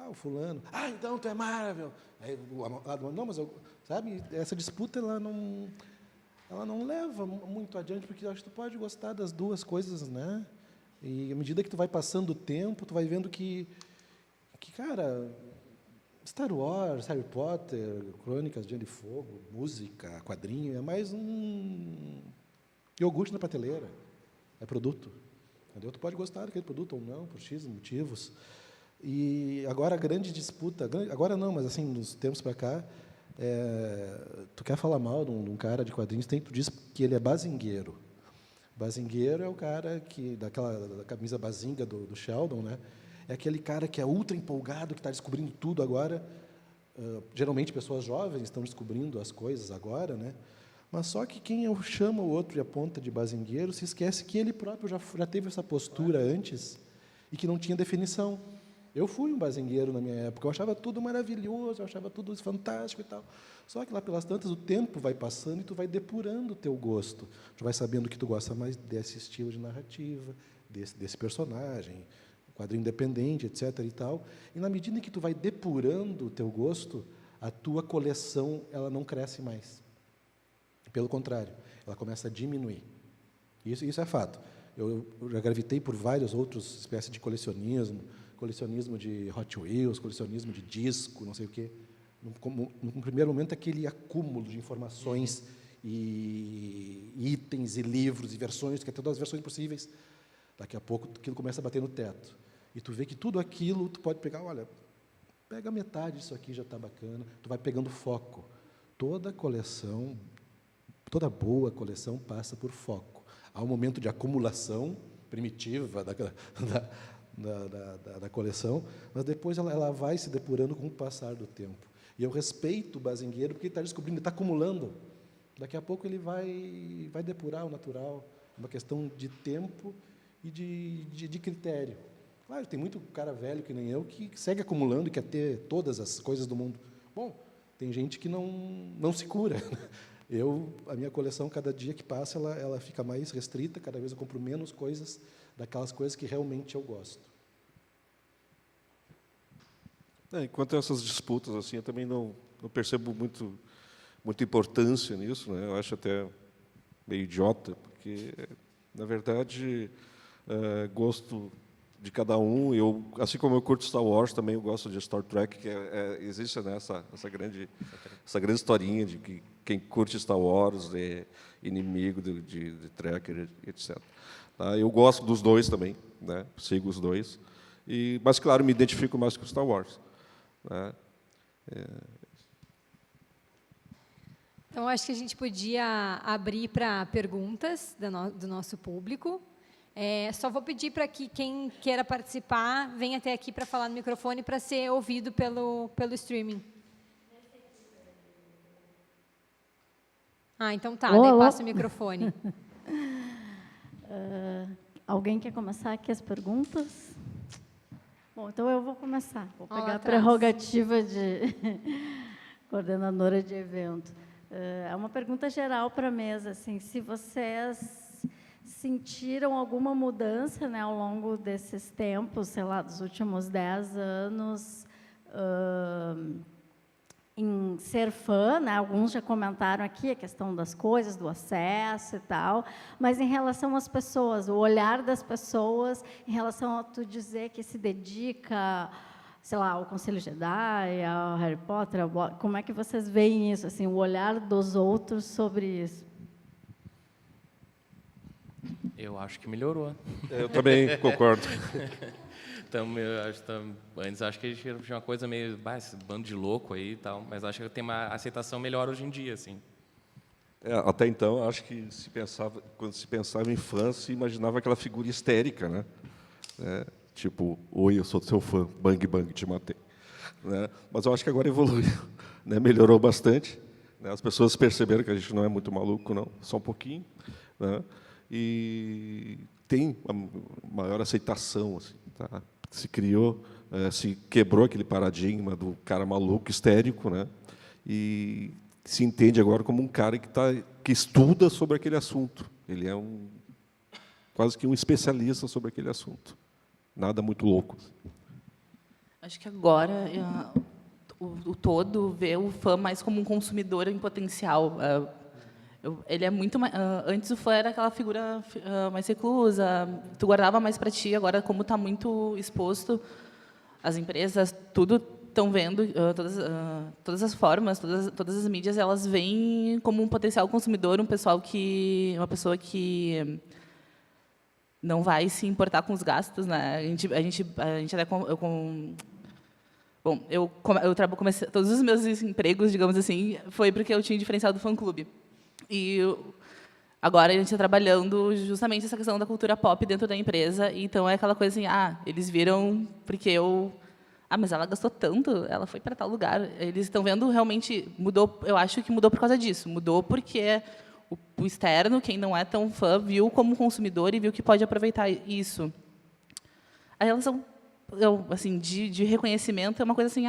E: o fulano. Então tu é Marvel. Aí, não, mas sabe, essa disputa ela não leva muito adiante, porque eu acho que tu pode gostar das duas coisas, né? E à medida que tu vai passando o tempo, tu vai vendo que cara, Star Wars, Harry Potter, Crônicas de Gelo e Fogo, música, quadrinho, é mais um iogurte na prateleira. É produto. Entendeu? Tu pode gostar daquele produto ou não, por X motivos. E agora a grande disputa, agora não, mas assim, nos tempos para cá, tu quer falar mal de um cara de quadrinhos, tu diz que ele é bazingueiro. Bazingueiro é o cara da camisa bazinga do Sheldon, né? É aquele cara que é ultra empolgado, que está descobrindo tudo agora. Geralmente pessoas jovens estão descobrindo as coisas agora, né? Mas só que quem chama o outro e aponta de bazingueiro se esquece que ele próprio já teve essa postura antes e que não tinha definição. Eu fui um bazingueiro na minha época, eu achava tudo maravilhoso, eu achava tudo fantástico e tal. Só que lá pelas tantas o tempo vai passando e tu vai depurando o teu gosto. Tu vai sabendo que tu gosta mais desse estilo de narrativa, desse personagem, quadrinho independente, etc. e tal. E na medida em que tu vai depurando o teu gosto, a tua coleção ela não cresce mais. Pelo contrário, ela começa a diminuir. Isso é fato. Eu já gravitei por vários outros espécies de colecionismo de Hot Wheels, colecionismo de disco, não sei o quê. No primeiro momento, aquele acúmulo de informações e itens e livros e versões, que é todas as versões possíveis. Daqui a pouco, aquilo começa a bater no teto. E tu vê que tudo aquilo, tu pode pegar, olha, pega metade disso aqui, já está bacana. Tu vai pegando foco. Toda coleção, toda boa coleção passa por foco. Há um momento de acumulação primitiva da coleção, mas depois ela vai se depurando com o passar do tempo. E eu respeito o bazingueiro porque ele está descobrindo, ele está acumulando. Daqui a pouco ele vai depurar o natural. É uma questão de tempo e de critério. Claro, tem muito cara velho que nem eu que segue acumulando e quer ter todas as coisas do mundo. Bom, tem gente que não se cura. A minha coleção, cada dia que passa, ela fica mais restrita, cada vez eu compro menos coisas, daquelas coisas que realmente eu gosto.
G: Enquanto a essas disputas, assim, eu também não percebo muita importância nisso, né? Eu acho até meio idiota, porque, na verdade, gosto de cada um. Assim como eu curto Star Wars, também eu gosto de Star Trek, que existe, né, essa grande historinha de que quem curte Star Wars é inimigo de Trekker, etc. Tá? Eu gosto dos dois também, né? Sigo os dois. Mas, claro, me identifico mais com Star Wars. Né?
B: Então, acho que a gente podia abrir para perguntas do nosso público. Só vou pedir para que quem queira participar venha até aqui para falar no microfone para ser ouvido pelo streaming. Então tá, daí passa o microfone.
A: Alguém quer começar aqui as perguntas? Bom, então eu vou começar. Vou pegar a
B: atrás.
A: prerrogativa de coordenadora de evento. É uma pergunta geral para a mesa, assim, se vocês sentiram alguma mudança, né, ao longo desses tempos, sei lá, dos últimos 10 anos, em ser fã, né? Alguns já comentaram aqui a questão das coisas, do acesso e tal, mas em relação às pessoas, o olhar das pessoas, em relação a tu dizer que se dedica, sei lá, ao Conselho Jedi, ao Harry Potter, como é que vocês veem isso, assim, o olhar dos outros sobre isso?
F: Eu acho que melhorou.
G: Eu também concordo.
F: Então, antes acho que a gente tinha uma coisa meio, esse bando de louco aí e tal, mas acho que tem uma aceitação melhor hoje em dia, assim.
G: Até então, acho que quando se pensava em fã, se imaginava aquela figura histérica, né? Tipo, oi, eu sou seu fã, bang, bang, te matei. Né? Mas eu acho que agora evoluiu, né? Melhorou bastante. Né? As pessoas perceberam que a gente não é muito maluco, não, só um pouquinho. Né? E tem uma maior aceitação, assim, tá? Se criou, se quebrou aquele paradigma do cara maluco, histérico, né? E se entende agora como um cara que estuda sobre aquele assunto. Ele é quase que um especialista sobre aquele assunto. Nada muito louco.
D: Acho que agora o todo vê o fã mais como um consumidor em potencial. Ele é muito mais, antes o fã era aquela figura mais reclusa, tu guardava mais para ti. Agora, como está muito exposto, as empresas tudo estão vendo, todas as formas, todas as mídias, elas veem como um potencial consumidor, uma pessoa que não vai se importar com os gastos, né? Eu comecei todos os meus empregos, digamos assim, foi porque eu tinha diferencial do fã-clube. E agora a gente está trabalhando justamente essa questão da cultura pop dentro da empresa. Então, é aquela coisa assim, eles viram porque mas ela gastou tanto, ela foi para tal lugar. Eles estão vendo, realmente, mudou, eu acho que mudou por causa disso. Mudou porque o externo, quem não é tão fã, viu como consumidor e viu que pode aproveitar isso. A relação assim, de reconhecimento é uma coisa assim,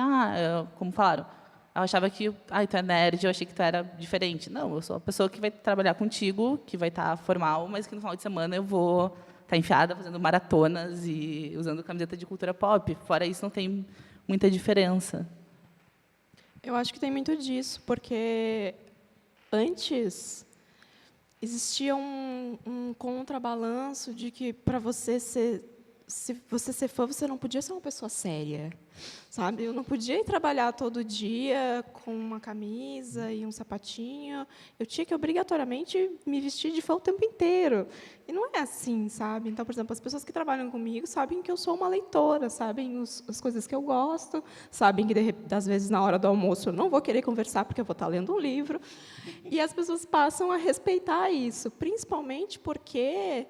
D: como falaram, eu achava que, tu é nerd, eu achei que tu era diferente. Não, eu sou a pessoa que vai trabalhar contigo, que vai estar formal, mas que no final de semana eu vou estar enfiada fazendo maratonas e usando camiseta de cultura pop. Fora isso, não tem muita diferença.
C: Eu acho que tem muito disso, porque antes existia um contrabalanço de que, para você se você ser fã, você não podia ser uma pessoa séria, sabe? Eu não podia ir trabalhar todo dia com uma camisa e um sapatinho. Eu tinha que, obrigatoriamente, me vestir de fã o tempo inteiro. E não é assim, sabe? Então, por exemplo, as pessoas que trabalham comigo sabem que eu sou uma leitora, sabem as coisas que eu gosto, sabem que, às vezes, na hora do almoço, eu não vou querer conversar porque eu vou estar lendo um livro. E as pessoas passam a respeitar isso, principalmente porque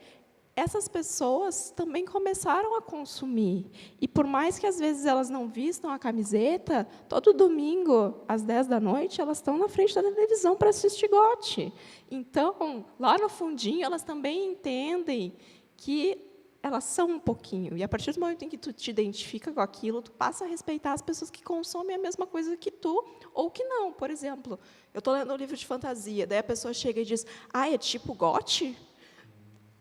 C: essas pessoas também começaram a consumir. E, por mais que, às vezes, elas não vistam a camiseta, todo domingo, às 10 da noite, elas estão na frente da televisão para assistir GOT. Então, lá no fundinho, elas também entendem que elas são um pouquinho. E, a partir do momento em que tu te identifica com aquilo, tu passa a respeitar as pessoas que consomem a mesma coisa que tu, ou que não. Por exemplo, eu estou lendo um livro de fantasia, daí a pessoa chega e diz, é tipo GOT?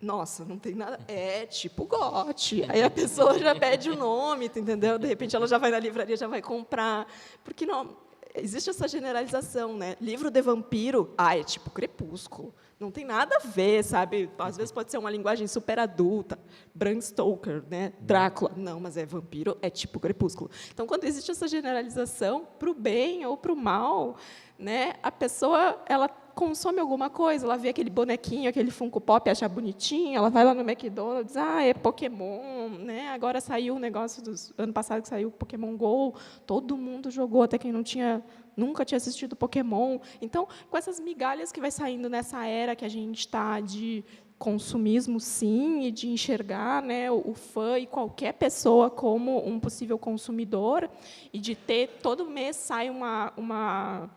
C: Nossa, não tem nada. É tipo GOT. Aí a pessoa já pede o nome, entendeu? De repente ela já vai na livraria, já vai comprar. Porque não existe essa generalização, né? Livro de vampiro, é tipo Crepúsculo. Não tem nada a ver, sabe? Às vezes pode ser uma linguagem super adulta. Bram Stoker, né? Drácula. Não, mas é vampiro, é tipo Crepúsculo. Então, quando existe essa generalização, para o bem ou para o mal, né? A pessoa, ela consome alguma coisa, ela vê aquele bonequinho, aquele Funko Pop, acha bonitinho, ela vai lá no McDonald's, é Pokémon, né? Agora saiu um negócio ano passado que saiu o Pokémon Go, todo mundo jogou, até quem nunca tinha assistido Pokémon. Então, com essas migalhas que vai saindo nessa era que a gente está de consumismo, sim, e de enxergar, né, o fã e qualquer pessoa como um possível consumidor, e de ter, todo mês sai uma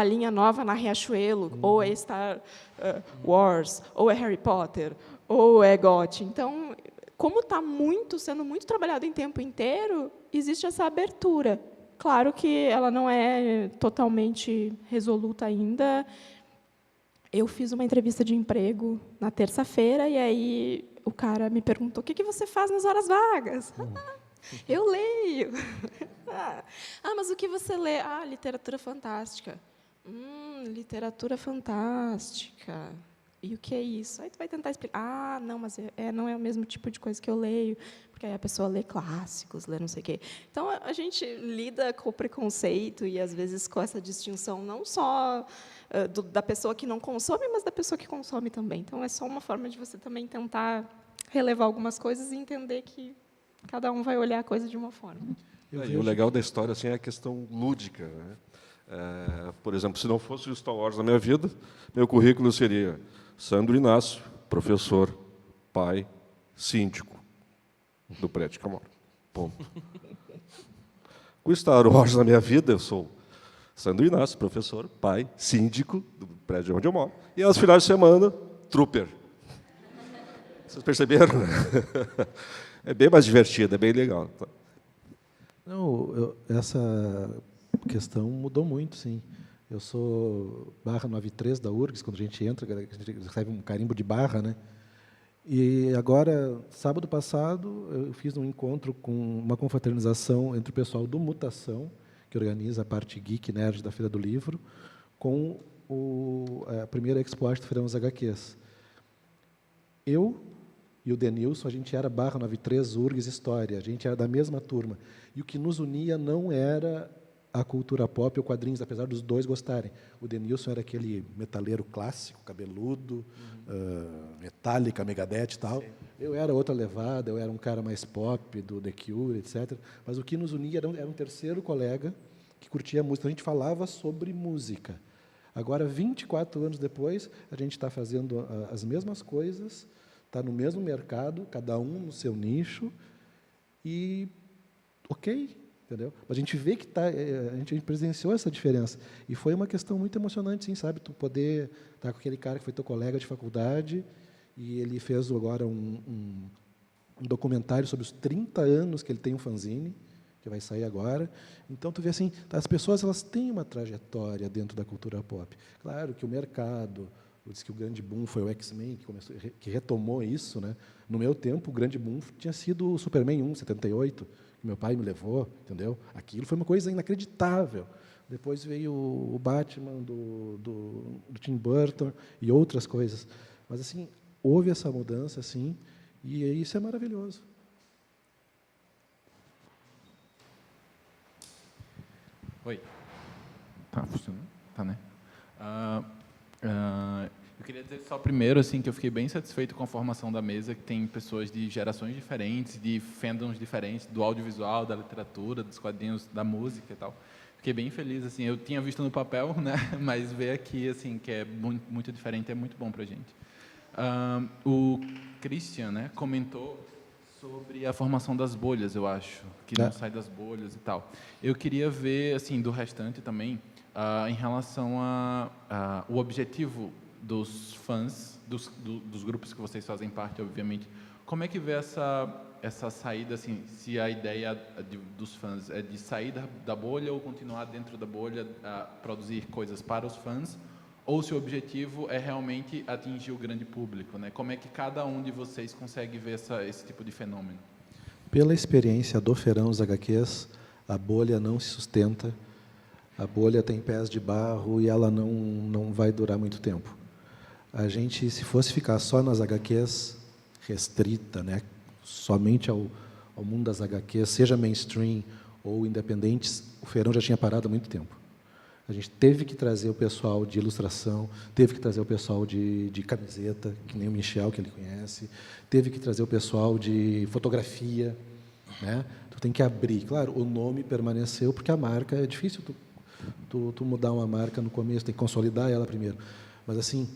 C: linha nova na Riachuelo, ou é Star Wars, ou é Harry Potter, ou é GOT. Então, como está sendo muito trabalhado em tempo inteiro, existe essa abertura. Claro que ela não é totalmente resoluta ainda. Eu fiz uma entrevista de emprego na terça-feira, e aí o cara me perguntou, o que você faz nas horas vagas? Eu leio. Mas o que você lê? Literatura fantástica. Literatura fantástica. E o que é isso? Aí tu vai tentar explicar. Não, mas não é o mesmo tipo de coisa que eu leio, porque aí a pessoa lê clássicos, lê não sei o quê. Então, a gente lida com o preconceito e, às vezes, com essa distinção não só da pessoa que não consome, mas da pessoa que consome também. Então, é só uma forma de você também tentar relevar algumas coisas e entender que cada um vai olhar a coisa de uma forma.
G: E o legal da história assim, é a questão lúdica, né? Por exemplo, se não fosse o Star Wars na minha vida, meu currículo seria Sandro Inácio, professor, pai, síndico do prédio que eu moro. Ponto. Com o Star Wars na minha vida, eu sou Sandro Inácio, professor, pai, síndico do prédio onde eu moro. E aos finais de semana, trooper. Vocês perceberam? É bem mais divertido, é bem legal.
E: Não, essa questão mudou muito, sim. Eu sou barra 93 da URGS, quando a gente entra, a gente recebe um carimbo de barra, né? E agora, sábado passado, eu fiz um encontro com uma confraternização entre o pessoal do Mutação, que organiza a parte geek nerd da Feira do Livro, com a primeira Expo Arte do Feirão dos HQs. Eu e o Denilson, a gente era barra 93 URGS História, a gente era da mesma turma. E o que nos unia não era a cultura pop ou quadrinhos, apesar dos dois gostarem. O Denilson era aquele metaleiro clássico, cabeludo, Metallica, Megadeth e tal. Sim. Eu era outra levada, eu era um cara mais pop, do The Cure, etc. Mas o que nos unia era um terceiro colega que curtia música. A gente falava sobre música. Agora, 24 anos depois, a gente está fazendo as mesmas coisas, está no mesmo mercado, cada um no seu nicho, e ok, entendeu? Mas a gente vê que a gente presenciou essa diferença. E foi uma questão muito emocionante, sim, sabe? Tu poder estar com aquele cara que foi teu colega de faculdade, e ele fez agora um documentário sobre os 30 anos que ele tem um fanzine, que vai sair agora. Então, tu vê assim, as pessoas elas têm uma trajetória dentro da cultura pop. Claro que o mercado, diz que o grande boom foi o X-Men, que retomou isso, né? No meu tempo, o grande boom tinha sido o Superman 1, 78, que meu pai me levou, entendeu? Aquilo foi uma coisa inacreditável. Depois veio o Batman do Tim Burton e outras coisas. Mas assim, houve essa mudança, assim, e isso é maravilhoso.
H: Oi. Tá funcionando? Tá, né? Eu queria dizer só primeiro assim, que eu fiquei bem satisfeito com a formação da mesa, que tem pessoas de gerações diferentes, de fandoms diferentes, do audiovisual, da literatura, dos quadrinhos, da música e tal. Fiquei bem feliz, assim, eu tinha visto no papel, né, mas ver aqui, assim, que é muito, muito diferente, é muito bom para a gente. O Christian, né, comentou sobre a formação das bolhas, eu acho, que não sai das bolhas e tal. Eu queria ver, assim, do restante também, em relação o objetivo dos fãs, dos grupos que vocês fazem parte, obviamente, como é que vê essa saída, assim, se a ideia dos fãs é de sair da bolha ou continuar dentro da bolha, produzir coisas para os fãs, ou se o objetivo é realmente atingir o grande público, né? Como é que cada um de vocês consegue ver esse tipo de fenômeno?
E: Pela experiência do Feirão dos HQs, a bolha não se sustenta, a bolha tem pés de barro e ela não vai durar muito tempo. A gente, se fosse ficar só nas HQs, restrita, né, somente ao mundo das HQs, seja mainstream ou independentes, o Feirão já tinha parado há muito tempo. A gente teve que trazer o pessoal de ilustração, teve que trazer o pessoal de camiseta, que nem o Michel, que ele conhece, teve que trazer o pessoal de fotografia, né? Tu tem que abrir. Claro, o nome permaneceu, porque a marca é difícil tu mudar uma marca no começo, tem que consolidar ela primeiro. Mas, assim,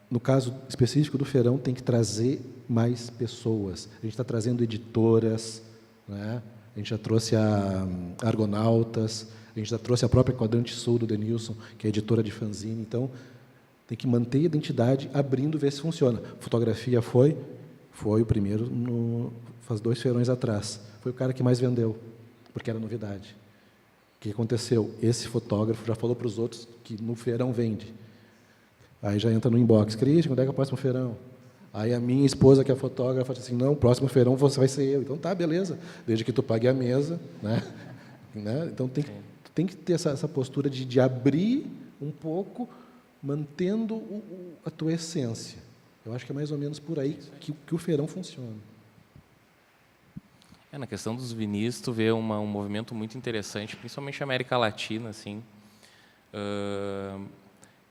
E: no caso específico do Feirão, tem que trazer mais pessoas. A gente está trazendo editoras, né? A gente já trouxe a Argonautas, a gente já trouxe a própria Quadrante Sul do Denilson, que é editora de fanzine. Então, tem que manter a identidade, abrindo, ver se funciona. Fotografia foi o primeiro, faz 2 feirões atrás. Foi o cara que mais vendeu, porque era novidade. O que aconteceu? Esse fotógrafo já falou para os outros que no feirão vende. Aí já entra no inbox. Cristian, quando é que é o próximo feirão? Aí a minha esposa, que é fotógrafa, disse assim, não, o próximo feirão você vai ser eu. Então, tá, beleza, desde que tu pague a mesa. Né? Então, tem que ter essa postura de abrir um pouco, mantendo a tua essência. Eu acho que é mais ou menos por aí que o feirão funciona.
F: Na questão dos vinis, tu vê um movimento muito interessante, principalmente na América Latina, assim,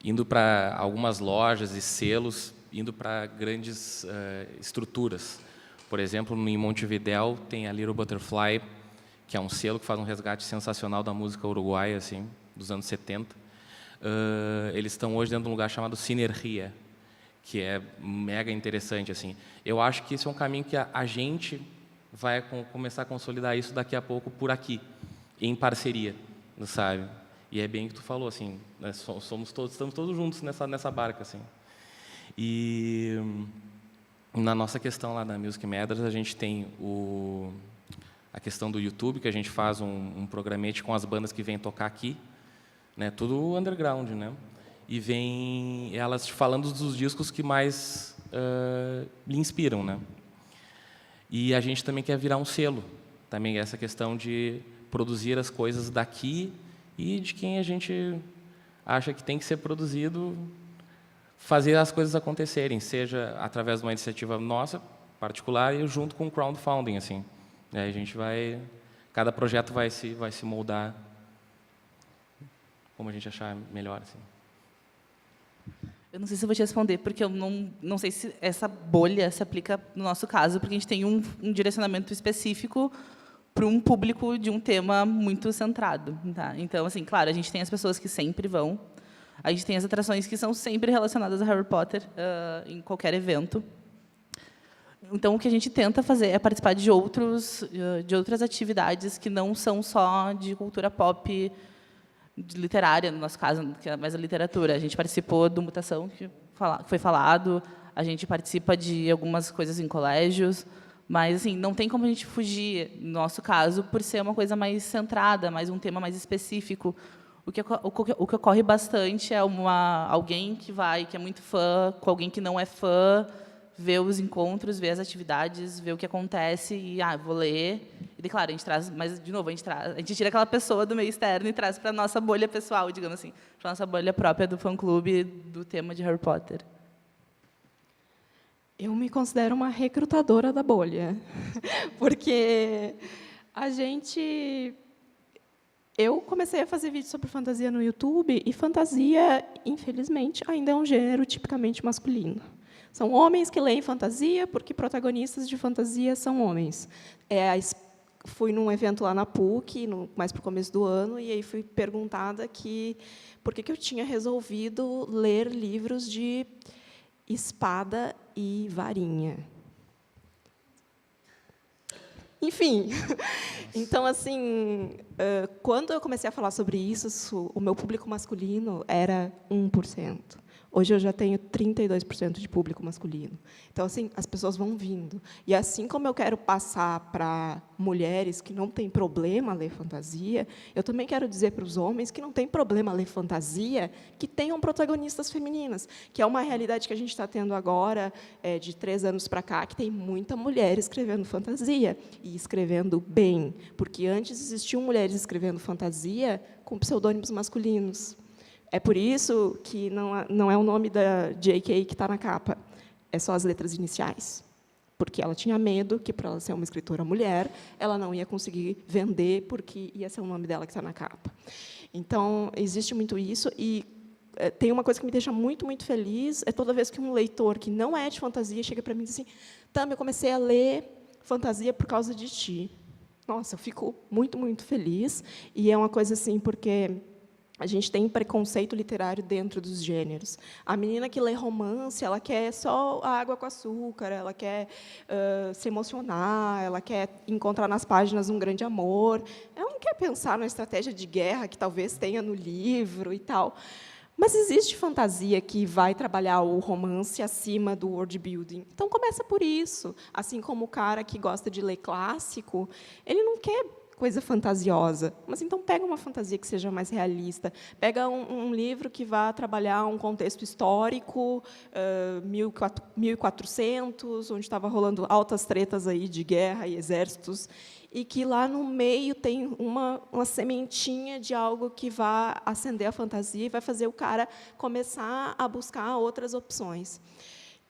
F: indo para algumas lojas e selos, indo para grandes estruturas. Por exemplo, em Montevidéu tem a Little Butterfly, que é um selo que faz um resgate sensacional da música uruguaia, assim, dos anos 70. Eles estão hoje dentro de um lugar chamado Sinergia, que é mega interessante, assim. Eu acho que esse é um caminho que a gente vai começar a consolidar isso daqui a pouco por aqui, em parceria, sabe? E é bem o que tu falou, assim, nós estamos todos juntos nessa barca, assim. E na nossa questão lá da Music Matters, a gente tem a questão do YouTube, que a gente faz um programete com as bandas que vêm tocar aqui, né, tudo underground, né? E vem elas falando dos discos que mais lhe inspiram, né? E a gente também quer virar um selo, também essa questão de produzir as coisas daqui e de quem a gente acha que tem que ser produzido, fazer as coisas acontecerem, seja através de uma iniciativa nossa, particular, e junto com o crowdfunding, assim. A gente cada projeto vai se moldar como a gente achar melhor, assim.
I: Eu não sei se eu vou te responder, porque eu não sei se essa bolha se aplica no nosso caso, porque a gente tem um direcionamento específico para um público de um tema muito centrado. Tá? Então, assim, claro, a gente tem as pessoas que sempre vão, a gente tem as atrações que são sempre relacionadas a Harry Potter em qualquer evento. Então, o que a gente tenta fazer é participar de outras atividades que não são só de cultura pop, de literária, no nosso caso, que é mais a literatura. A gente participou do Mutação, que foi falado, a gente participa de algumas coisas em colégios, mas assim, não tem como a gente fugir, no nosso caso, por ser uma coisa mais centrada, mais um tema mais específico. O que ocorre bastante é alguém que é muito fã, com alguém que não é fã, vê os encontros, vê as atividades, vê o que acontece e vou ler. E, claro, a gente traz, mas, de novo, a gente tira aquela pessoa do meio externo e traz para a nossa bolha pessoal, digamos assim, para a nossa bolha própria do fã-clube do tema de Harry Potter.
C: Eu me considero uma recrutadora da bolha, porque eu comecei a fazer vídeos sobre fantasia no YouTube, e fantasia, infelizmente, ainda é um gênero tipicamente masculino. São homens que leem fantasia porque protagonistas de fantasia são homens. Fui num evento lá na PUC, mais para o começo do ano, e aí fui perguntada por que eu tinha resolvido ler livros de espada e varinha. Enfim, então, assim, quando eu comecei a falar sobre isso, o meu público masculino era 1%. Hoje eu já tenho 32% de público masculino. Então, assim, as pessoas vão vindo. E assim como eu quero passar para mulheres que não têm problema ler fantasia, eu também quero dizer para os homens que não têm problema ler fantasia, que tenham protagonistas femininas, que é uma realidade que a gente está tendo agora, de 3 anos para cá, que tem muita mulher escrevendo fantasia, e escrevendo bem, porque antes existiam mulheres escrevendo fantasia com pseudônimos masculinos. É por isso que não é o nome da J.K. que está na capa, é só as letras iniciais. Porque ela tinha medo que, para ela ser uma escritora mulher, ela não ia conseguir vender, porque ia ser o nome dela que está na capa. Então, existe muito isso. E tem uma coisa que me deixa muito, muito feliz, é toda vez que um leitor que não é de fantasia chega para mim e diz assim: Tami, eu comecei a ler fantasia por causa de ti. Nossa, eu fico muito, muito feliz. E é uma coisa assim, porque a gente tem preconceito literário dentro dos gêneros. A menina que lê romance, ela quer só a água com açúcar, ela quer se emocionar, ela quer encontrar nas páginas um grande amor. Ela não quer pensar na estratégia de guerra que talvez tenha no livro e tal. Mas existe fantasia que vai trabalhar o romance acima do world building. Então, começa por isso. Assim como o cara que gosta de ler clássico, ele não quer coisa fantasiosa, mas então pega uma fantasia que seja mais realista, pega um livro que vá trabalhar um contexto histórico, 1400, onde estava rolando altas tretas aí de guerra e exércitos, e que lá no meio tem uma sementinha de algo que vai acender a fantasia e vai fazer o cara começar a buscar outras opções.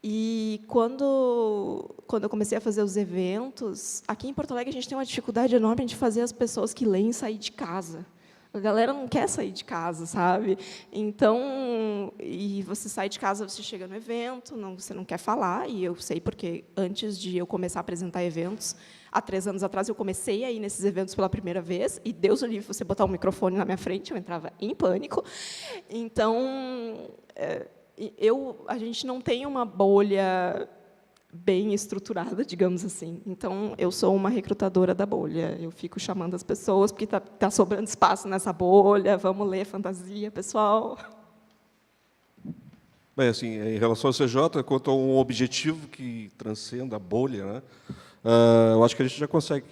C: E quando eu comecei a fazer os eventos, aqui em Porto Alegre a gente tem uma dificuldade enorme de fazer as pessoas que leem sair de casa. A galera não quer sair de casa, sabe? Então, e você sai de casa, você chega no evento, você não quer falar, e eu sei porque antes de eu começar a apresentar eventos, há 3 anos atrás, eu comecei a ir nesses eventos pela primeira vez, e Deus o livre, você botar um microfone na minha frente, eu entrava em pânico. Então, a gente não tem uma bolha bem estruturada, digamos assim. Então, eu sou uma recrutadora da bolha. Eu fico chamando as pessoas, porque está sobrando espaço nessa bolha, vamos ler fantasia, pessoal.
G: Bem, assim, em relação ao CJ, quanto a um objetivo que transcenda a bolha, né, eu acho que a gente já consegue.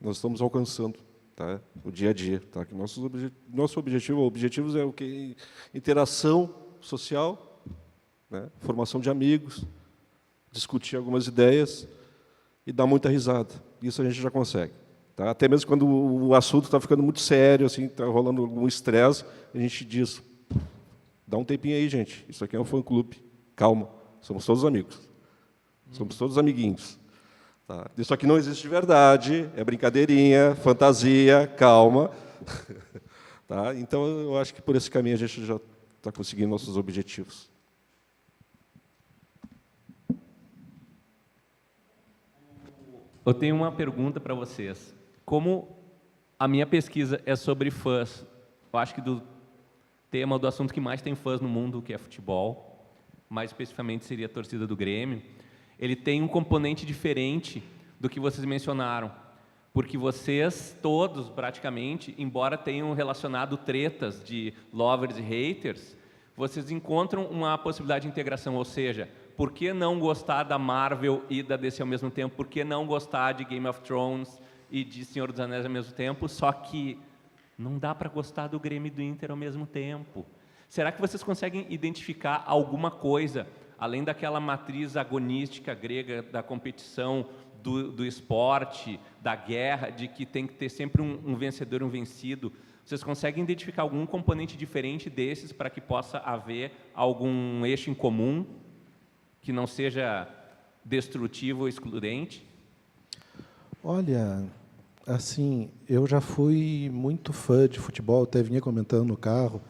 G: Nós estamos alcançando, tá, o dia a dia. Tá, que nosso objetivos é o quê? Interação social, né, formação de amigos, discutir algumas ideias e dar muita risada. Isso a gente já consegue. Tá? Até mesmo quando o assunto está ficando muito sério, assim, está rolando algum estresse, a gente diz: dá um tempinho aí, gente. Isso aqui é um fã-clube. Calma, somos todos amigos. Somos todos amiguinhos. Tá? Isso aqui não existe de verdade, é brincadeirinha, fantasia, calma. Tá? Então, eu acho que por esse caminho a gente já está conseguindo nossos objetivos.
J: Eu tenho uma pergunta para vocês. Como a minha pesquisa é sobre fãs, eu acho que do assunto que mais tem fãs no mundo, que é futebol, mais especificamente seria a torcida do Grêmio, ele tem um componente diferente do que vocês mencionaram, porque vocês todos, praticamente, embora tenham relacionado tretas de lovers e haters, vocês encontram uma possibilidade de integração, ou seja, por que não gostar da Marvel e da DC ao mesmo tempo? Por que não gostar de Game of Thrones e de Senhor dos Anéis ao mesmo tempo? Só que não dá para gostar do Grêmio e do Inter ao mesmo tempo. Será que vocês conseguem identificar alguma coisa, além daquela matriz agonística grega da competição, do esporte, da guerra, de que tem que ter sempre um vencedor e um vencido. Vocês conseguem identificar algum componente diferente desses para que possa haver algum eixo em comum que não seja destrutivo ou excludente?
E: Olha, assim, eu já fui muito fã de futebol, até vinha comentando no carro.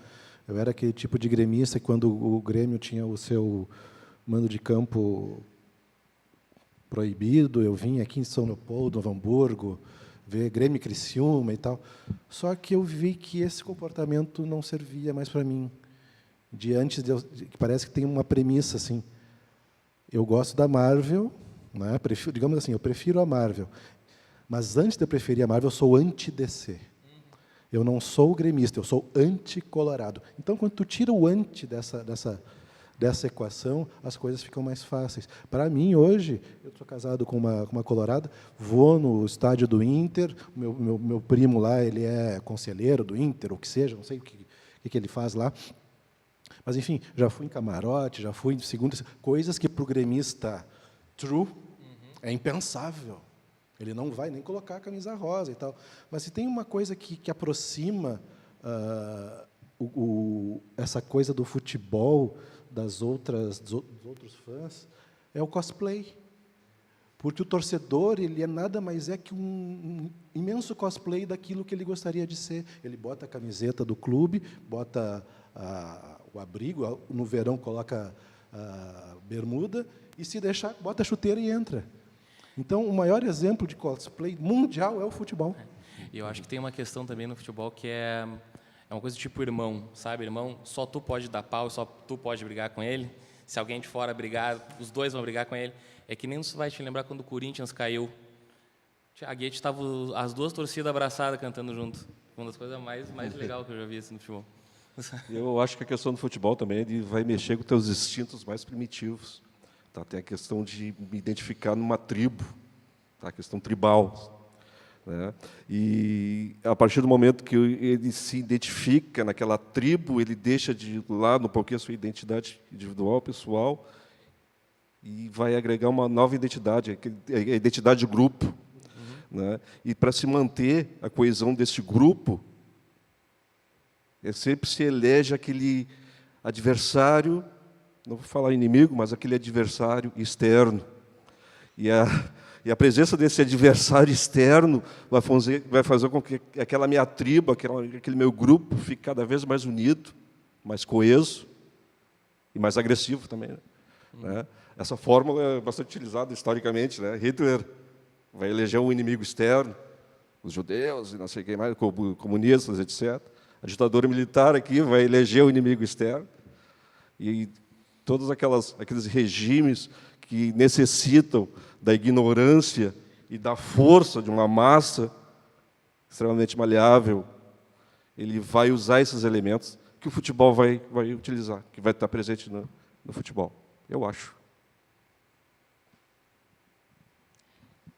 E: Eu era aquele tipo de gremista que, quando o Grêmio tinha o seu mando de campo proibido, eu vinha aqui em São Leopoldo, Novo Hamburgo, ver Grêmio e Criciúma e tal. Só que eu vi que esse comportamento não servia mais para mim. Que parece que tem uma premissa assim. Eu gosto da Marvel, né? Digamos assim, eu prefiro a Marvel. Mas antes de eu preferir a Marvel, eu sou anti-DC. Eu não sou gremista, eu sou anti-colorado. Então, quando tu tira o anti dessa equação, as coisas ficam mais fáceis. Para mim, hoje, eu sou casado com uma colorada, vou no estádio do Inter, meu primo lá, ele é conselheiro do Inter, ou o que seja, não sei o que ele faz lá. Mas, enfim, já fui em camarote, já fui em segunda, coisas que, para o gremista true, é impensável. Ele não vai nem colocar a camisa rosa e tal. Mas se tem uma coisa que aproxima essa coisa do futebol dos outros fãs, é o cosplay. Porque o torcedor, ele é nada mais que um imenso cosplay daquilo que ele gostaria de ser. Ele bota a camiseta do clube, bota o abrigo, no verão coloca a bermuda, e, se deixar, bota a chuteira e entra. Então, o maior exemplo de cosplay mundial é o futebol.
F: E eu acho que tem uma questão também no futebol que é uma coisa tipo irmão, sabe? Irmão, só tu pode dar pau, só tu pode brigar com ele. Se alguém de fora brigar, os dois vão brigar com ele. É que nem você vai te lembrar quando o Corinthians caiu. A Guete estava as duas torcidas abraçadas cantando junto. Uma das coisas mais legais que eu já vi assim, no futebol.
G: Eu acho que a questão do futebol também vai mexer com os teus instintos mais primitivos. Tá? Tem a questão de me identificar numa tribo, tá? A questão tribal. Né? E, a partir do momento que ele se identifica naquela tribo, ele deixa de lado um pouquinho a sua identidade individual, pessoal, e vai agregar uma nova identidade, a identidade de grupo. Né? E, para se manter a coesão desse grupo, sempre se elege aquele adversário, não vou falar inimigo, mas aquele adversário externo. E a presença desse adversário externo vai fazer com que aquela minha tribo, aquele meu grupo, fique cada vez mais unido, mais coeso e mais agressivo também. Né? Essa fórmula é bastante utilizada historicamente. Né? Hitler vai eleger um inimigo externo, os judeus e não sei quem mais, comunistas, etc. A ditadura militar aqui vai eleger o inimigo externo. E todos aqueles regimes que necessitam da ignorância e da força de uma massa extremamente maleável, ele vai usar esses elementos que o futebol vai utilizar, que vai estar presente no futebol, eu acho.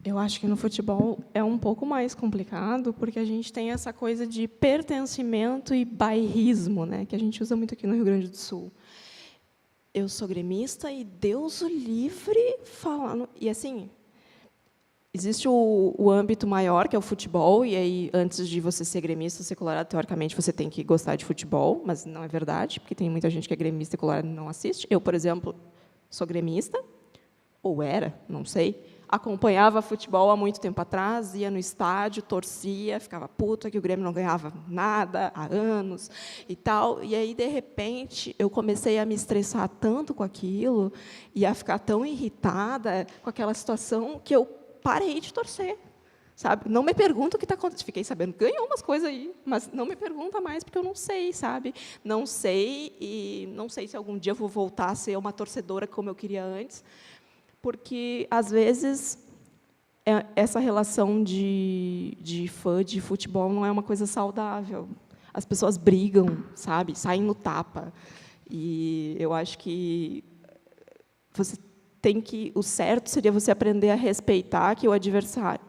C: Eu acho que no futebol é um pouco mais complicado, porque a gente tem essa coisa de pertencimento e bairrismo, né, que a gente usa muito aqui no Rio Grande do Sul. Eu sou gremista e Deus o livre falando. E, assim, existe o âmbito maior, que é o futebol, e aí, antes de você ser gremista, ser colorado, teoricamente, você tem que gostar de futebol, mas não é verdade, porque tem muita gente que é gremista e colorado e não assiste. Eu, por exemplo, sou gremista, ou era, não sei, acompanhava futebol há muito tempo atrás, ia no estádio, torcia, ficava puta que o Grêmio não ganhava nada há anos e tal. E aí, de repente, eu comecei a me estressar tanto com aquilo e a ficar tão irritada com aquela situação que eu parei de torcer. Sabe? Não me pergunta o que está acontecendo. Fiquei sabendo que ganhou umas coisas aí, mas não me pergunta mais, porque eu não sei, sabe? Não sei, e não sei se algum dia eu vou voltar a ser uma torcedora como eu queria antes, porque, às vezes, essa relação de fã de futebol não é uma coisa saudável. As pessoas brigam, sabe? Saem no tapa. E eu acho que o certo seria você aprender a respeitar que o adversário.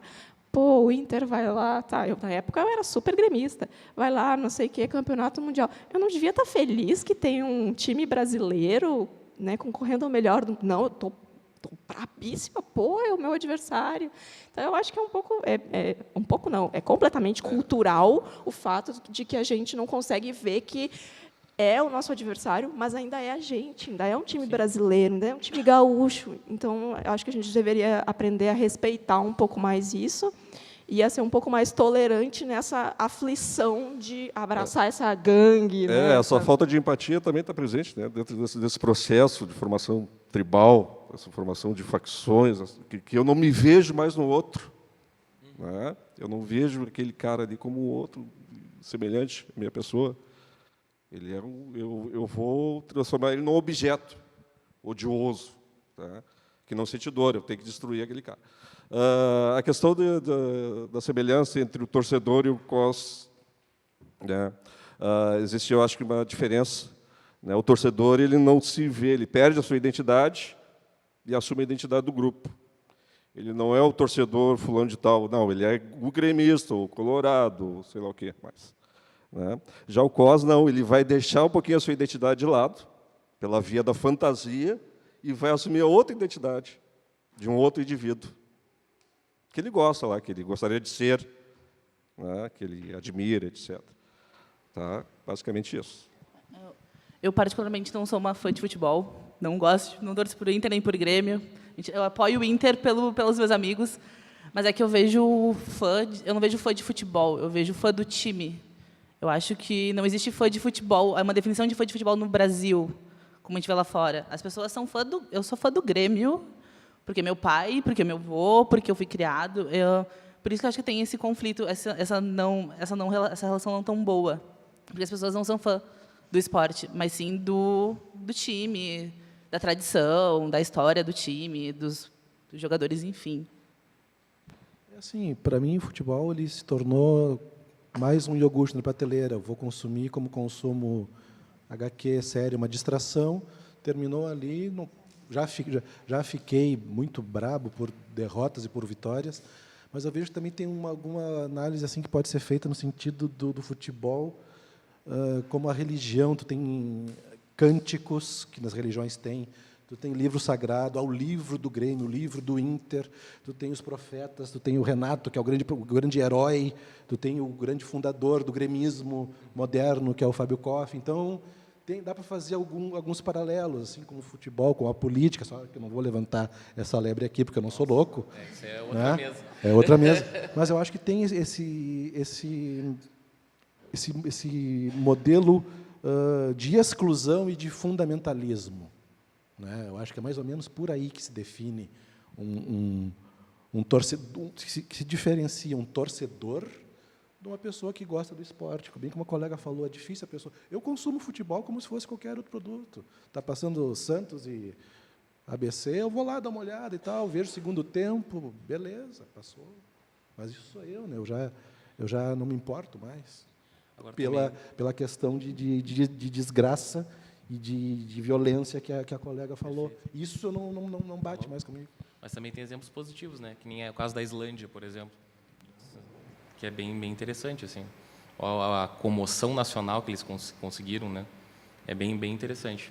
C: Pô, o Inter vai lá, tá? Na época eu era super gremista. Vai lá, não sei o quê, campeonato mundial. Eu não devia estar feliz que tem um time brasileiro, né, concorrendo ao melhor. Não, eu estou tô brabíssima, pô, é o meu adversário. Então, eu acho que é completamente cultural o fato de que a gente não consegue ver que é o nosso adversário, mas ainda é a gente, ainda é um time brasileiro, ainda é um time gaúcho. Então, eu acho que a gente deveria aprender a respeitar um pouco mais isso e a ser um pouco mais tolerante nessa aflição de abraçar essa gangue. Né?
G: Essa falta de empatia também está presente, né, dentro desse processo de formação tribal, essa formação de facções, que eu não me vejo mais no outro. Né? Eu não vejo aquele cara ali como o outro, semelhante à minha pessoa. Ele é eu vou transformar ele num objeto odioso, tá? Que não sente dor, eu tenho que destruir aquele cara. A questão da semelhança entre o torcedor e o COS, né? Existe, eu acho, que uma diferença. Né? O torcedor ele não se vê, ele perde a sua identidade e assume a identidade do grupo. Ele não é o torcedor fulano de tal, não, ele é o gremista, o colorado, sei lá o quê mais. Né? Já o COS, não, ele vai deixar um pouquinho a sua identidade de lado, pela via da fantasia, e vai assumir a outra identidade, de um outro indivíduo, que ele gosta lá, que ele gostaria de ser, né? Que ele admira, etc. Tá? Basicamente isso.
I: Eu, particularmente, não sou uma fã de futebol, não gosto, não torço por Inter nem por Grêmio. Eu apoio o Inter pelos meus amigos, mas é que eu não vejo fã de futebol, eu vejo fã do time. Eu acho que não existe fã de futebol, é uma definição de fã de futebol no Brasil, como a gente vê lá fora. As pessoas são eu sou fã do Grêmio, porque meu pai, porque meu avô, porque eu fui criado. Por isso que eu acho que tem esse conflito, essa relação não tão boa. Porque as pessoas não são fã do esporte, mas sim do time, da tradição, da história do time, dos jogadores, enfim.
E: Assim, para mim, o futebol ele se tornou mais um iogurte na prateleira. Eu vou consumir como consumo HQ, série, uma distração. Terminou ali, já fiquei muito brabo por derrotas e por vitórias, mas eu vejo que também tem alguma análise assim que pode ser feita no sentido do futebol, como a religião. Tu tem cânticos que nas religiões tem. Tu tem livro sagrado, há o livro do Grêmio, o livro do Inter, tu tem os profetas, tu tem o Renato, que é o grande herói, tu tem o grande fundador do gremismo moderno, que é o Fábio Koff. Então, dá para fazer alguns paralelos, assim, com o futebol, com a política, só que eu não vou levantar essa lebre aqui, porque eu não sou louco.
F: Isso é outra mesa.
E: É outra mesa. Mas eu acho que tem esse modelo de exclusão e de fundamentalismo. Né? Eu acho que é mais ou menos por aí que se define um torcedor, que se diferencia um torcedor de uma pessoa que gosta do esporte. Bem como a colega falou, é difícil a pessoa... Eu consumo futebol como se fosse qualquer outro produto. Está passando Santos e ABC, eu vou lá dar uma olhada e tal, vejo o segundo tempo, beleza, passou. Mas isso sou eu, né? Eu já não me importo mais. Agora, pela questão de desgraça e de violência que a colega falou. Perfeito. Isso não bate mais comigo.
F: Mas também tem exemplos positivos, né? Que nem é o caso da Islândia, por exemplo, que é bem interessante, assim. A comoção nacional que eles conseguiram, né? É bem interessante.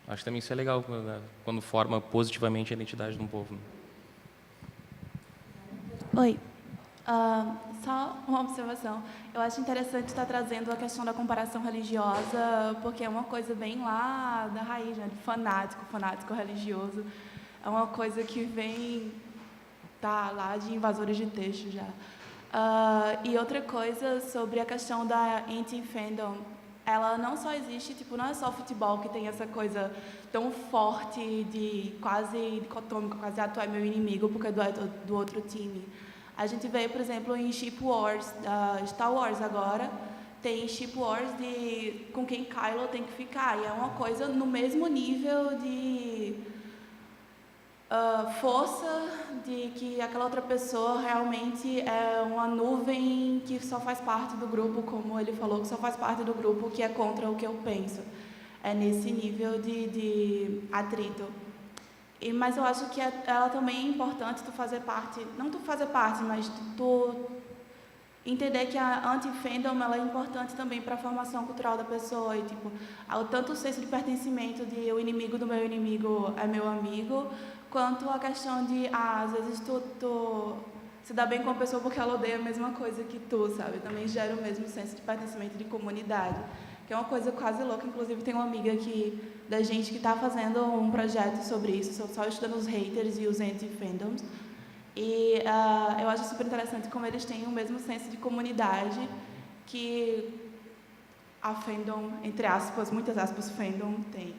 F: Acho que também isso é legal, né? Quando forma positivamente a identidade de um povo. Né?
K: Oi. Só uma observação. Eu acho interessante estar trazendo a questão da comparação religiosa, porque é uma coisa bem lá da raiz, né? De fanático religioso. É uma coisa que vem lá de invasores de texto já. E outra coisa sobre a questão da anti-fandom. Ela não só existe, não é só o futebol que tem essa coisa tão forte de quase dicotômica, quase tu é meu inimigo porque é do outro time. A gente vê, por exemplo, em Ship Wars, Star Wars agora, tem Ship Wars de com quem Kylo tem que ficar. E é uma coisa no mesmo nível de força de que aquela outra pessoa realmente é uma nuvem que só faz parte do grupo, como ele falou, que só faz parte do grupo que é contra o que eu penso. É nesse nível de atrito. Mas eu acho que ela também é importante tu fazer parte, não tu fazer parte, mas tu entender que a anti-fandom ela é importante também para a formação cultural da pessoa e tanto o senso de pertencimento de o inimigo do meu inimigo é meu amigo, quanto a questão de, às vezes, tu se dá bem com uma pessoa porque ela odeia a mesma coisa que tu, sabe? Também gera o mesmo senso de pertencimento de comunidade, que é uma coisa quase louca. Inclusive, tem uma amiga da gente que está fazendo um projeto sobre isso, só estudando os haters e os anti-fandoms. E eu acho super interessante como eles têm o mesmo senso de comunidade que a fandom, entre aspas, muitas aspas, fandom tem.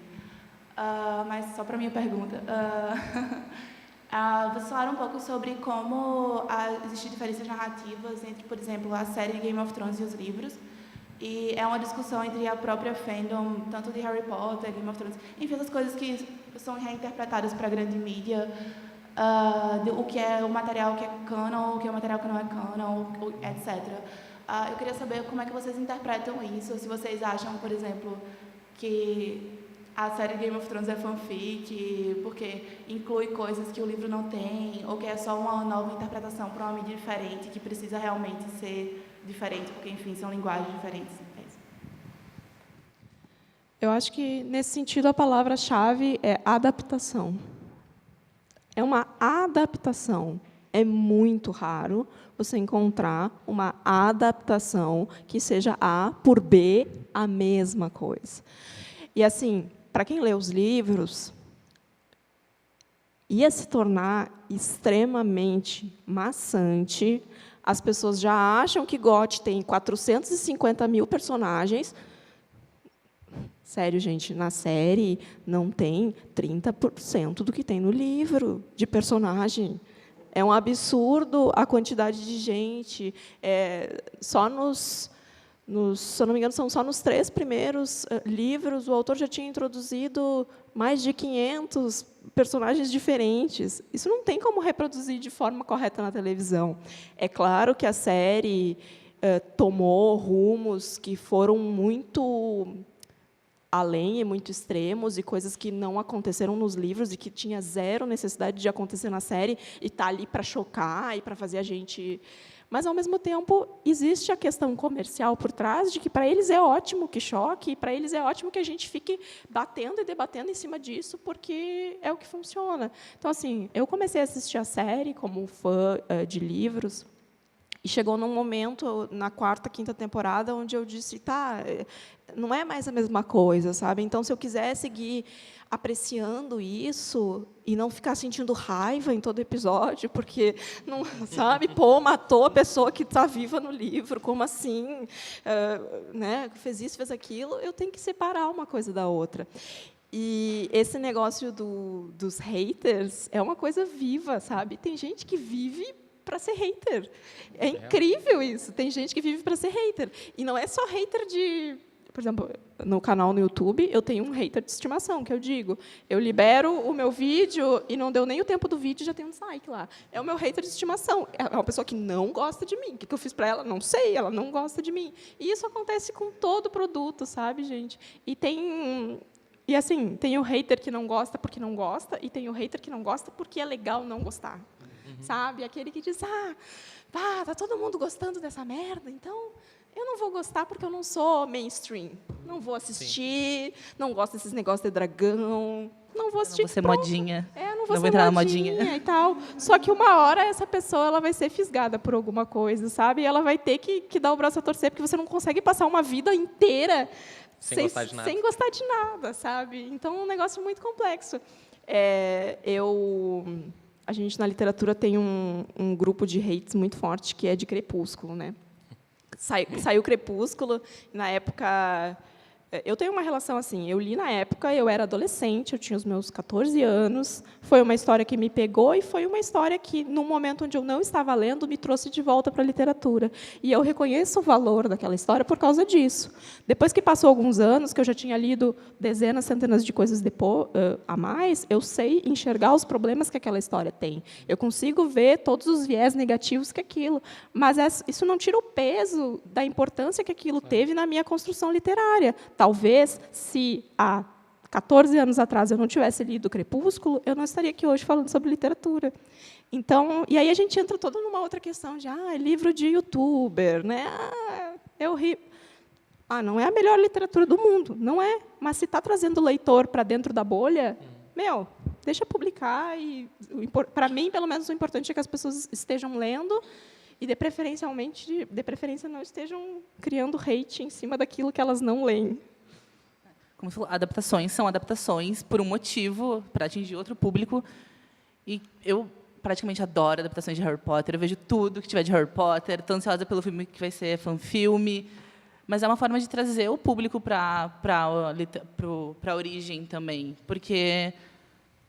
K: Mas só para minha pergunta. Vocês falaram um pouco sobre como existem diferenças narrativas entre, por exemplo, a série Game of Thrones e os livros. E é uma discussão entre a própria fandom, tanto de Harry Potter, Game of Thrones, enfim, essas coisas que são reinterpretadas para a grande mídia, o que é o material que é canon, o que é o material que não é canon, etc. Eu queria saber como é que vocês interpretam isso, se vocês acham, por exemplo, que a série Game of Thrones é fanfic, porque inclui coisas que o livro não tem, ou que é só uma nova interpretação para uma mídia diferente, que precisa realmente ser diferente, porque, enfim, são linguagens diferentes. É isso.
C: Eu acho que, nesse sentido, a palavra-chave é adaptação. É uma adaptação. É muito raro você encontrar uma adaptação que seja A por B a mesma coisa. E, assim, para quem lê os livros, ia se tornar extremamente maçante. As pessoas já acham que GOT tem 450 mil personagens. Sério, gente, na série não tem 30% do que tem no livro de personagem. É um absurdo a quantidade de gente. Se eu não me engano, são só nos 3 primeiros livros, o autor já tinha introduzido mais de 500 personagens diferentes. Isso não tem como reproduzir de forma correta na televisão. É claro que a série tomou rumos que foram muito além e muito extremos, e coisas que não aconteceram nos livros e que tinha zero necessidade de acontecer na série, e está ali para chocar e para fazer a gente... Mas, ao mesmo tempo, existe a questão comercial por trás de que, para eles, é ótimo que choque, e para eles é ótimo que a gente fique batendo e debatendo em cima disso, porque é o que funciona. Então, assim, eu comecei a assistir a série como fã de livros, e chegou num momento, na 4ª, 5ª temporada, onde eu disse, tá, não é mais a mesma coisa, sabe? Então, se eu quiser seguir apreciando isso e não ficar sentindo raiva em todo episódio, porque, não, sabe, matou a pessoa que está viva no livro, como assim? Né? Fez isso, fez aquilo, eu tenho que separar uma coisa da outra. E esse negócio dos haters é uma coisa viva, sabe? Tem gente que vive para ser hater. É incrível isso. Tem gente que vive para ser hater. E não é só hater de... Por exemplo, no canal no YouTube, eu tenho um hater de estimação, que eu digo, eu libero o meu vídeo e não deu nem o tempo do vídeo, já tem um dislike lá. É o meu hater de estimação. É uma pessoa que não gosta de mim. O que eu fiz para ela? Não sei, ela não gosta de mim. E isso acontece com todo produto, sabe, gente? E, assim, tem o hater que não gosta porque não gosta, e tem o hater que não gosta porque é legal não gostar. Sabe? Aquele que diz, tá todo mundo gostando dessa merda, então eu não vou gostar porque eu não sou mainstream. Não vou assistir, não gosto desses negócios de dragão, não vou assistir.
I: Não vou ser modinha.
C: Não vou entrar na modinha e tal. Só que uma hora essa pessoa ela vai ser fisgada por alguma coisa, sabe? E ela vai ter que dar o braço a torcer, porque você não consegue passar uma vida inteira sem gostar de nada, sabe? Então, é um negócio muito complexo. A gente, na literatura, tem um grupo de hates muito forte, que é de Crepúsculo, né? Saiu Crepúsculo, na época... Eu tenho uma relação assim, eu li na época, eu era adolescente, eu tinha os meus 14 anos, foi uma história que me pegou e foi uma história que, no momento onde eu não estava lendo, me trouxe de volta para a literatura. E eu reconheço o valor daquela história por causa disso. Depois que passou alguns anos, que eu já tinha lido dezenas, centenas de coisas a mais, eu sei enxergar os problemas que aquela história tem. Eu consigo ver todos os viés negativos que aquilo. Mas isso não tira o peso da importância que aquilo teve na minha construção literária. Talvez, se há 14 anos atrás eu não tivesse lido Crepúsculo, eu não estaria aqui hoje falando sobre literatura. Então, e aí a gente entra toda numa outra questão de livro de youtuber, né? É horrível. Não é a melhor literatura do mundo, não é. Mas se está trazendo o leitor para dentro da bolha, deixa publicar. E para mim, pelo menos, o importante é que as pessoas estejam lendo e, de preferência, não estejam criando hate em cima daquilo que elas não leem.
I: Como você falou, adaptações são adaptações por um motivo, para atingir outro público. E eu praticamente adoro adaptações de Harry Potter. Eu vejo tudo que tiver de Harry Potter. Estou ansiosa pelo filme que vai ser fanfilme. Mas é uma forma de trazer o público para a origem também. Porque,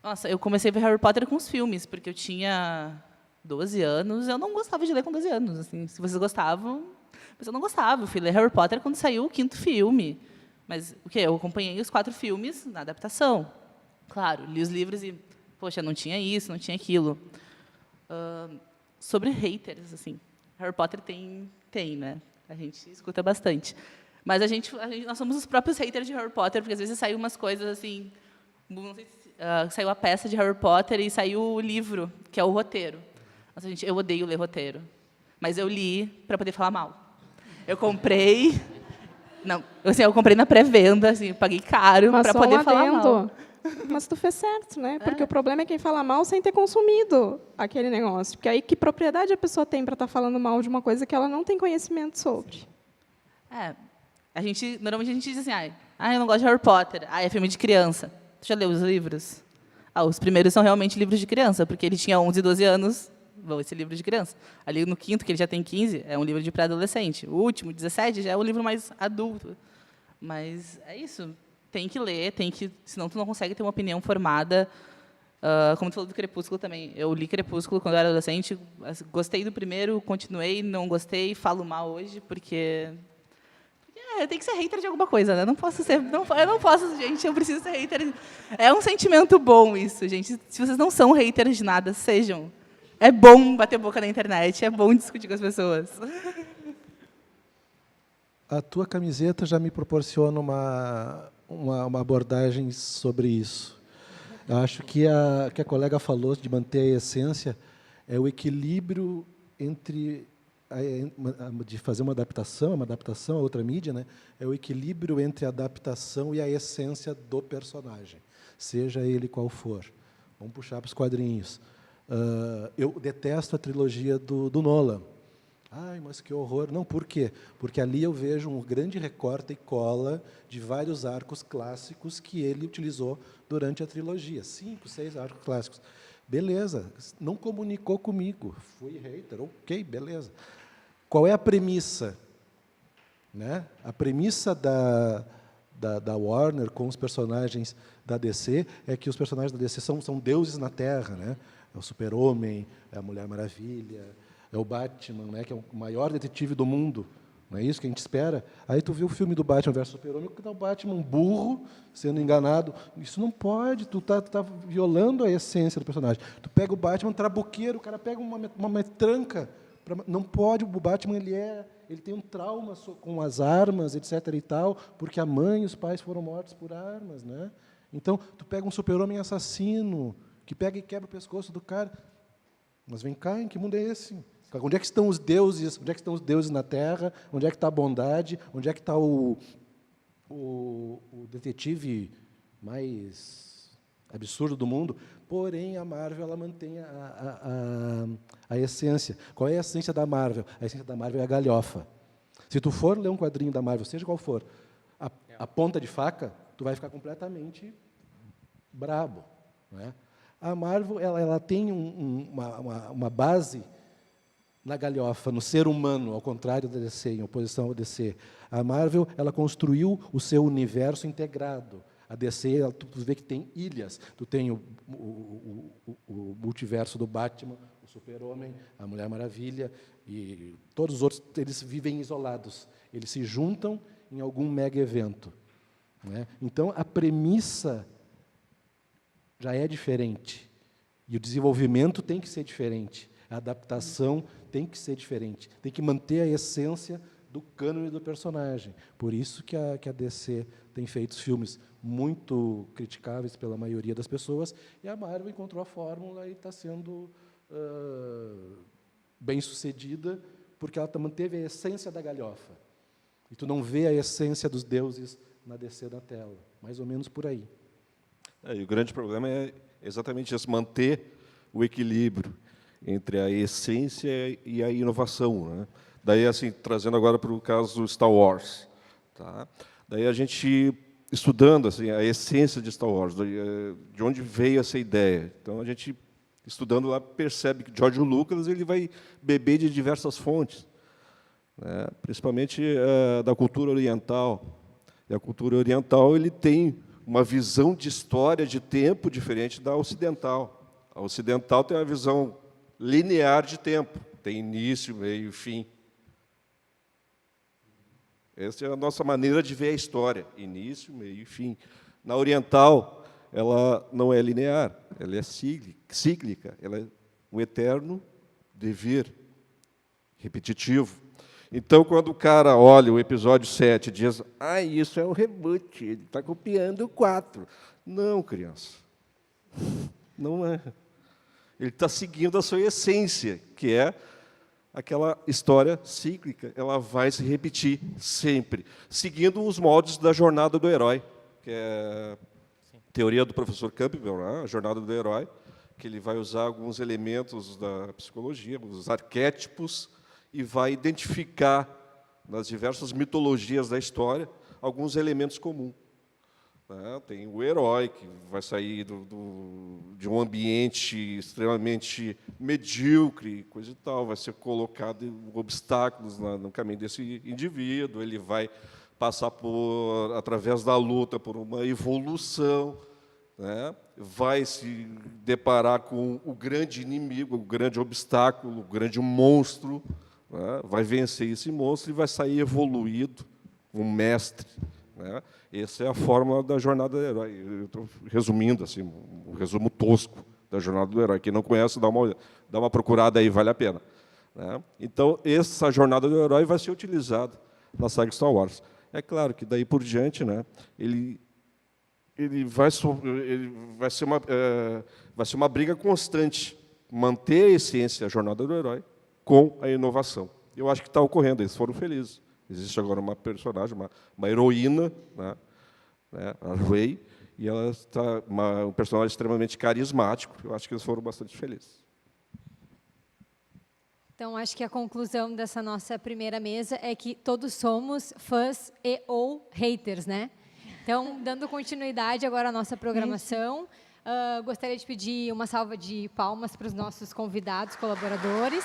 I: nossa, eu comecei a ver Harry Potter com os filmes, porque eu tinha 12 anos. Eu não gostava de ler com 12 anos. Assim, se vocês gostavam, mas eu não gostava. Eu fui ler Harry Potter quando saiu o 5º filme. Mas o quê? Eu acompanhei os 4 filmes na adaptação. Claro, li os livros e, poxa, não tinha isso, não tinha aquilo. Sobre haters, assim, Harry Potter tem, né? A gente escuta bastante. Mas nós somos os próprios haters de Harry Potter, porque às vezes saem umas coisas assim, não sei se, saiu a peça de Harry Potter e saiu o livro, que é o roteiro. Nossa, gente, eu odeio ler roteiro, mas eu li para poder falar mal. Eu comprei, não, assim, eu comprei na pré-venda, assim, paguei caro para poder falar mal.
C: Mas tu fez certo, né? Porque o problema é quem fala mal sem ter consumido aquele negócio. Porque aí que propriedade a pessoa tem para estar falando mal de uma coisa que ela não tem conhecimento sobre?
I: Normalmente a gente diz assim, eu não gosto de Harry Potter, é filme de criança. Tu já leu os livros? Os primeiros são realmente livros de criança, porque ele tinha 11, 12 anos, esse livro de criança. Ali no 5º, que ele já tem 15, é um livro de pré-adolescente. O último, 17, já é um livro mais adulto. Mas é isso. Tem que ler, senão tu não consegue ter uma opinião formada. Como tu falou do Crepúsculo também. Eu li Crepúsculo quando eu era adolescente, gostei do primeiro, continuei, não gostei, falo mal hoje, porque eu tenho que ser hater de alguma coisa, né? Eu não posso, gente, eu preciso ser hater. É um sentimento bom isso, gente. Se vocês não são haters de nada, sejam. É bom bater boca na internet, é bom discutir com as pessoas.
E: A tua camiseta já me proporciona uma abordagem sobre isso. Eu acho que a colega falou de manter a essência é o equilíbrio entre de fazer uma adaptação a outra mídia, né? É o equilíbrio entre a adaptação e a essência do personagem, seja ele qual for. Vamos puxar para os quadrinhos. Eu detesto a trilogia do Nolan. Ai, mas que horror. Não, por quê? Porque ali eu vejo um grande recorte e cola de vários arcos clássicos que ele utilizou durante a trilogia. 5, 6 arcos clássicos. Beleza, não comunicou comigo. Fui hater, ok, beleza. Qual é a premissa? Né? A premissa da Warner com os personagens da DC é que os personagens da DC são deuses na Terra. Né? É o Super-Homem, é a Mulher Maravilha, é o Batman, né, que é o maior detetive do mundo. Não é isso que a gente espera? Aí tu vê o filme do Batman versus Super-Homem, que dá o Batman burro, sendo enganado. Isso não pode, tu tá violando a essência do personagem. Tu pega o Batman trabuqueiro, o cara pega uma metranca. Não pode, o Batman ele tem um trauma com as armas, etc. e tal, porque a mãe e os pais foram mortos por armas. Né? Então, tu pega um Super-Homem assassino, que pega e quebra o pescoço do cara. Mas vem cá, em que mundo é esse? Onde é que estão os deuses? Onde é que estão os deuses na Terra? Onde é que está a bondade? Onde é que está o detetive mais absurdo do mundo? Porém, a Marvel ela mantém a essência. Qual é a essência da Marvel? A essência da Marvel é a galhofa. Se tu for ler um quadrinho da Marvel, seja qual for, a ponta de faca, tu vai ficar completamente brabo. Né? A Marvel ela tem uma base na galhofa, no ser humano, ao contrário da DC, em oposição ao DC. A Marvel ela construiu o seu universo integrado. A DC, tu vê que tem ilhas. Tu tem o multiverso do Batman, o Super-Homem, a Mulher Maravilha, e todos os outros eles vivem isolados. Eles se juntam em algum mega evento. Né? Então, a premissa já é diferente. E o desenvolvimento tem que ser diferente. A adaptação tem que ser diferente. Tem que manter a essência do cânone do personagem. Por isso que a DC tem feito filmes muito criticáveis pela maioria das pessoas, e a Marvel encontrou a fórmula e está sendo bem-sucedida, porque ela manteve a essência da galhofa. E tu não vê a essência dos deuses na DC da tela. Mais ou menos por aí.
G: E o grande problema é É exatamente isso, manter o equilíbrio entre a essência e a inovação, né? Daí, assim, trazendo agora para o caso Star Wars, tá? Daí a gente estudando assim a essência de Star Wars, de onde veio essa ideia. Então a gente estudando lá percebe que George Lucas ele vai beber de diversas fontes, né? Principalmente da cultura oriental. E a cultura oriental ele tem uma visão de história, de tempo diferente da ocidental. A ocidental tem uma visão linear de tempo, tem início, meio e fim. Essa é a nossa maneira de ver a história, início, meio e fim. Na oriental, ela não é linear, ela é cíclica, ela é um eterno dever, repetitivo. Então, quando o cara olha o episódio 7 e diz, isso é um reboot, ele está copiando o 4. Não, criança, não é. Ele está seguindo a sua essência, que é aquela história cíclica, ela vai se repetir sempre, seguindo os moldes da jornada do herói, que é a teoria do professor Campbell, né? A jornada do herói, que ele vai usar alguns elementos da psicologia, os arquétipos, e vai identificar, nas diversas mitologias da história, alguns elementos comuns. Tem o herói, que vai sair de um ambiente extremamente medíocre, coisa e tal, vai ser colocado obstáculos no caminho desse indivíduo, ele vai passar através da luta por uma evolução, né? Vai se deparar com o grande inimigo, o grande obstáculo, o grande monstro, né? Vai vencer esse monstro e vai sair evoluído, um mestre, né? Essa é a fórmula da jornada do herói. Eu estou resumindo, assim, um resumo tosco da jornada do herói. Quem não conhece, dá uma procurada aí, vale a pena, né? Então, essa jornada do herói vai ser utilizada na saga Star Wars. É claro que, daí por diante, né, ele vai ser uma briga constante, manter a essência, a jornada do herói, com a inovação. Eu acho que está ocorrendo, eles foram felizes. Existe agora uma personagem, uma heroína, né, a Rey, e ela está um personagem extremamente carismático. Eu acho que eles foram bastante felizes.
B: Então, acho que a conclusão dessa nossa primeira mesa é que todos somos fãs e ou haters, né? Então, dando continuidade agora à nossa programação, gostaria de pedir uma salva de palmas para os nossos convidados, colaboradores.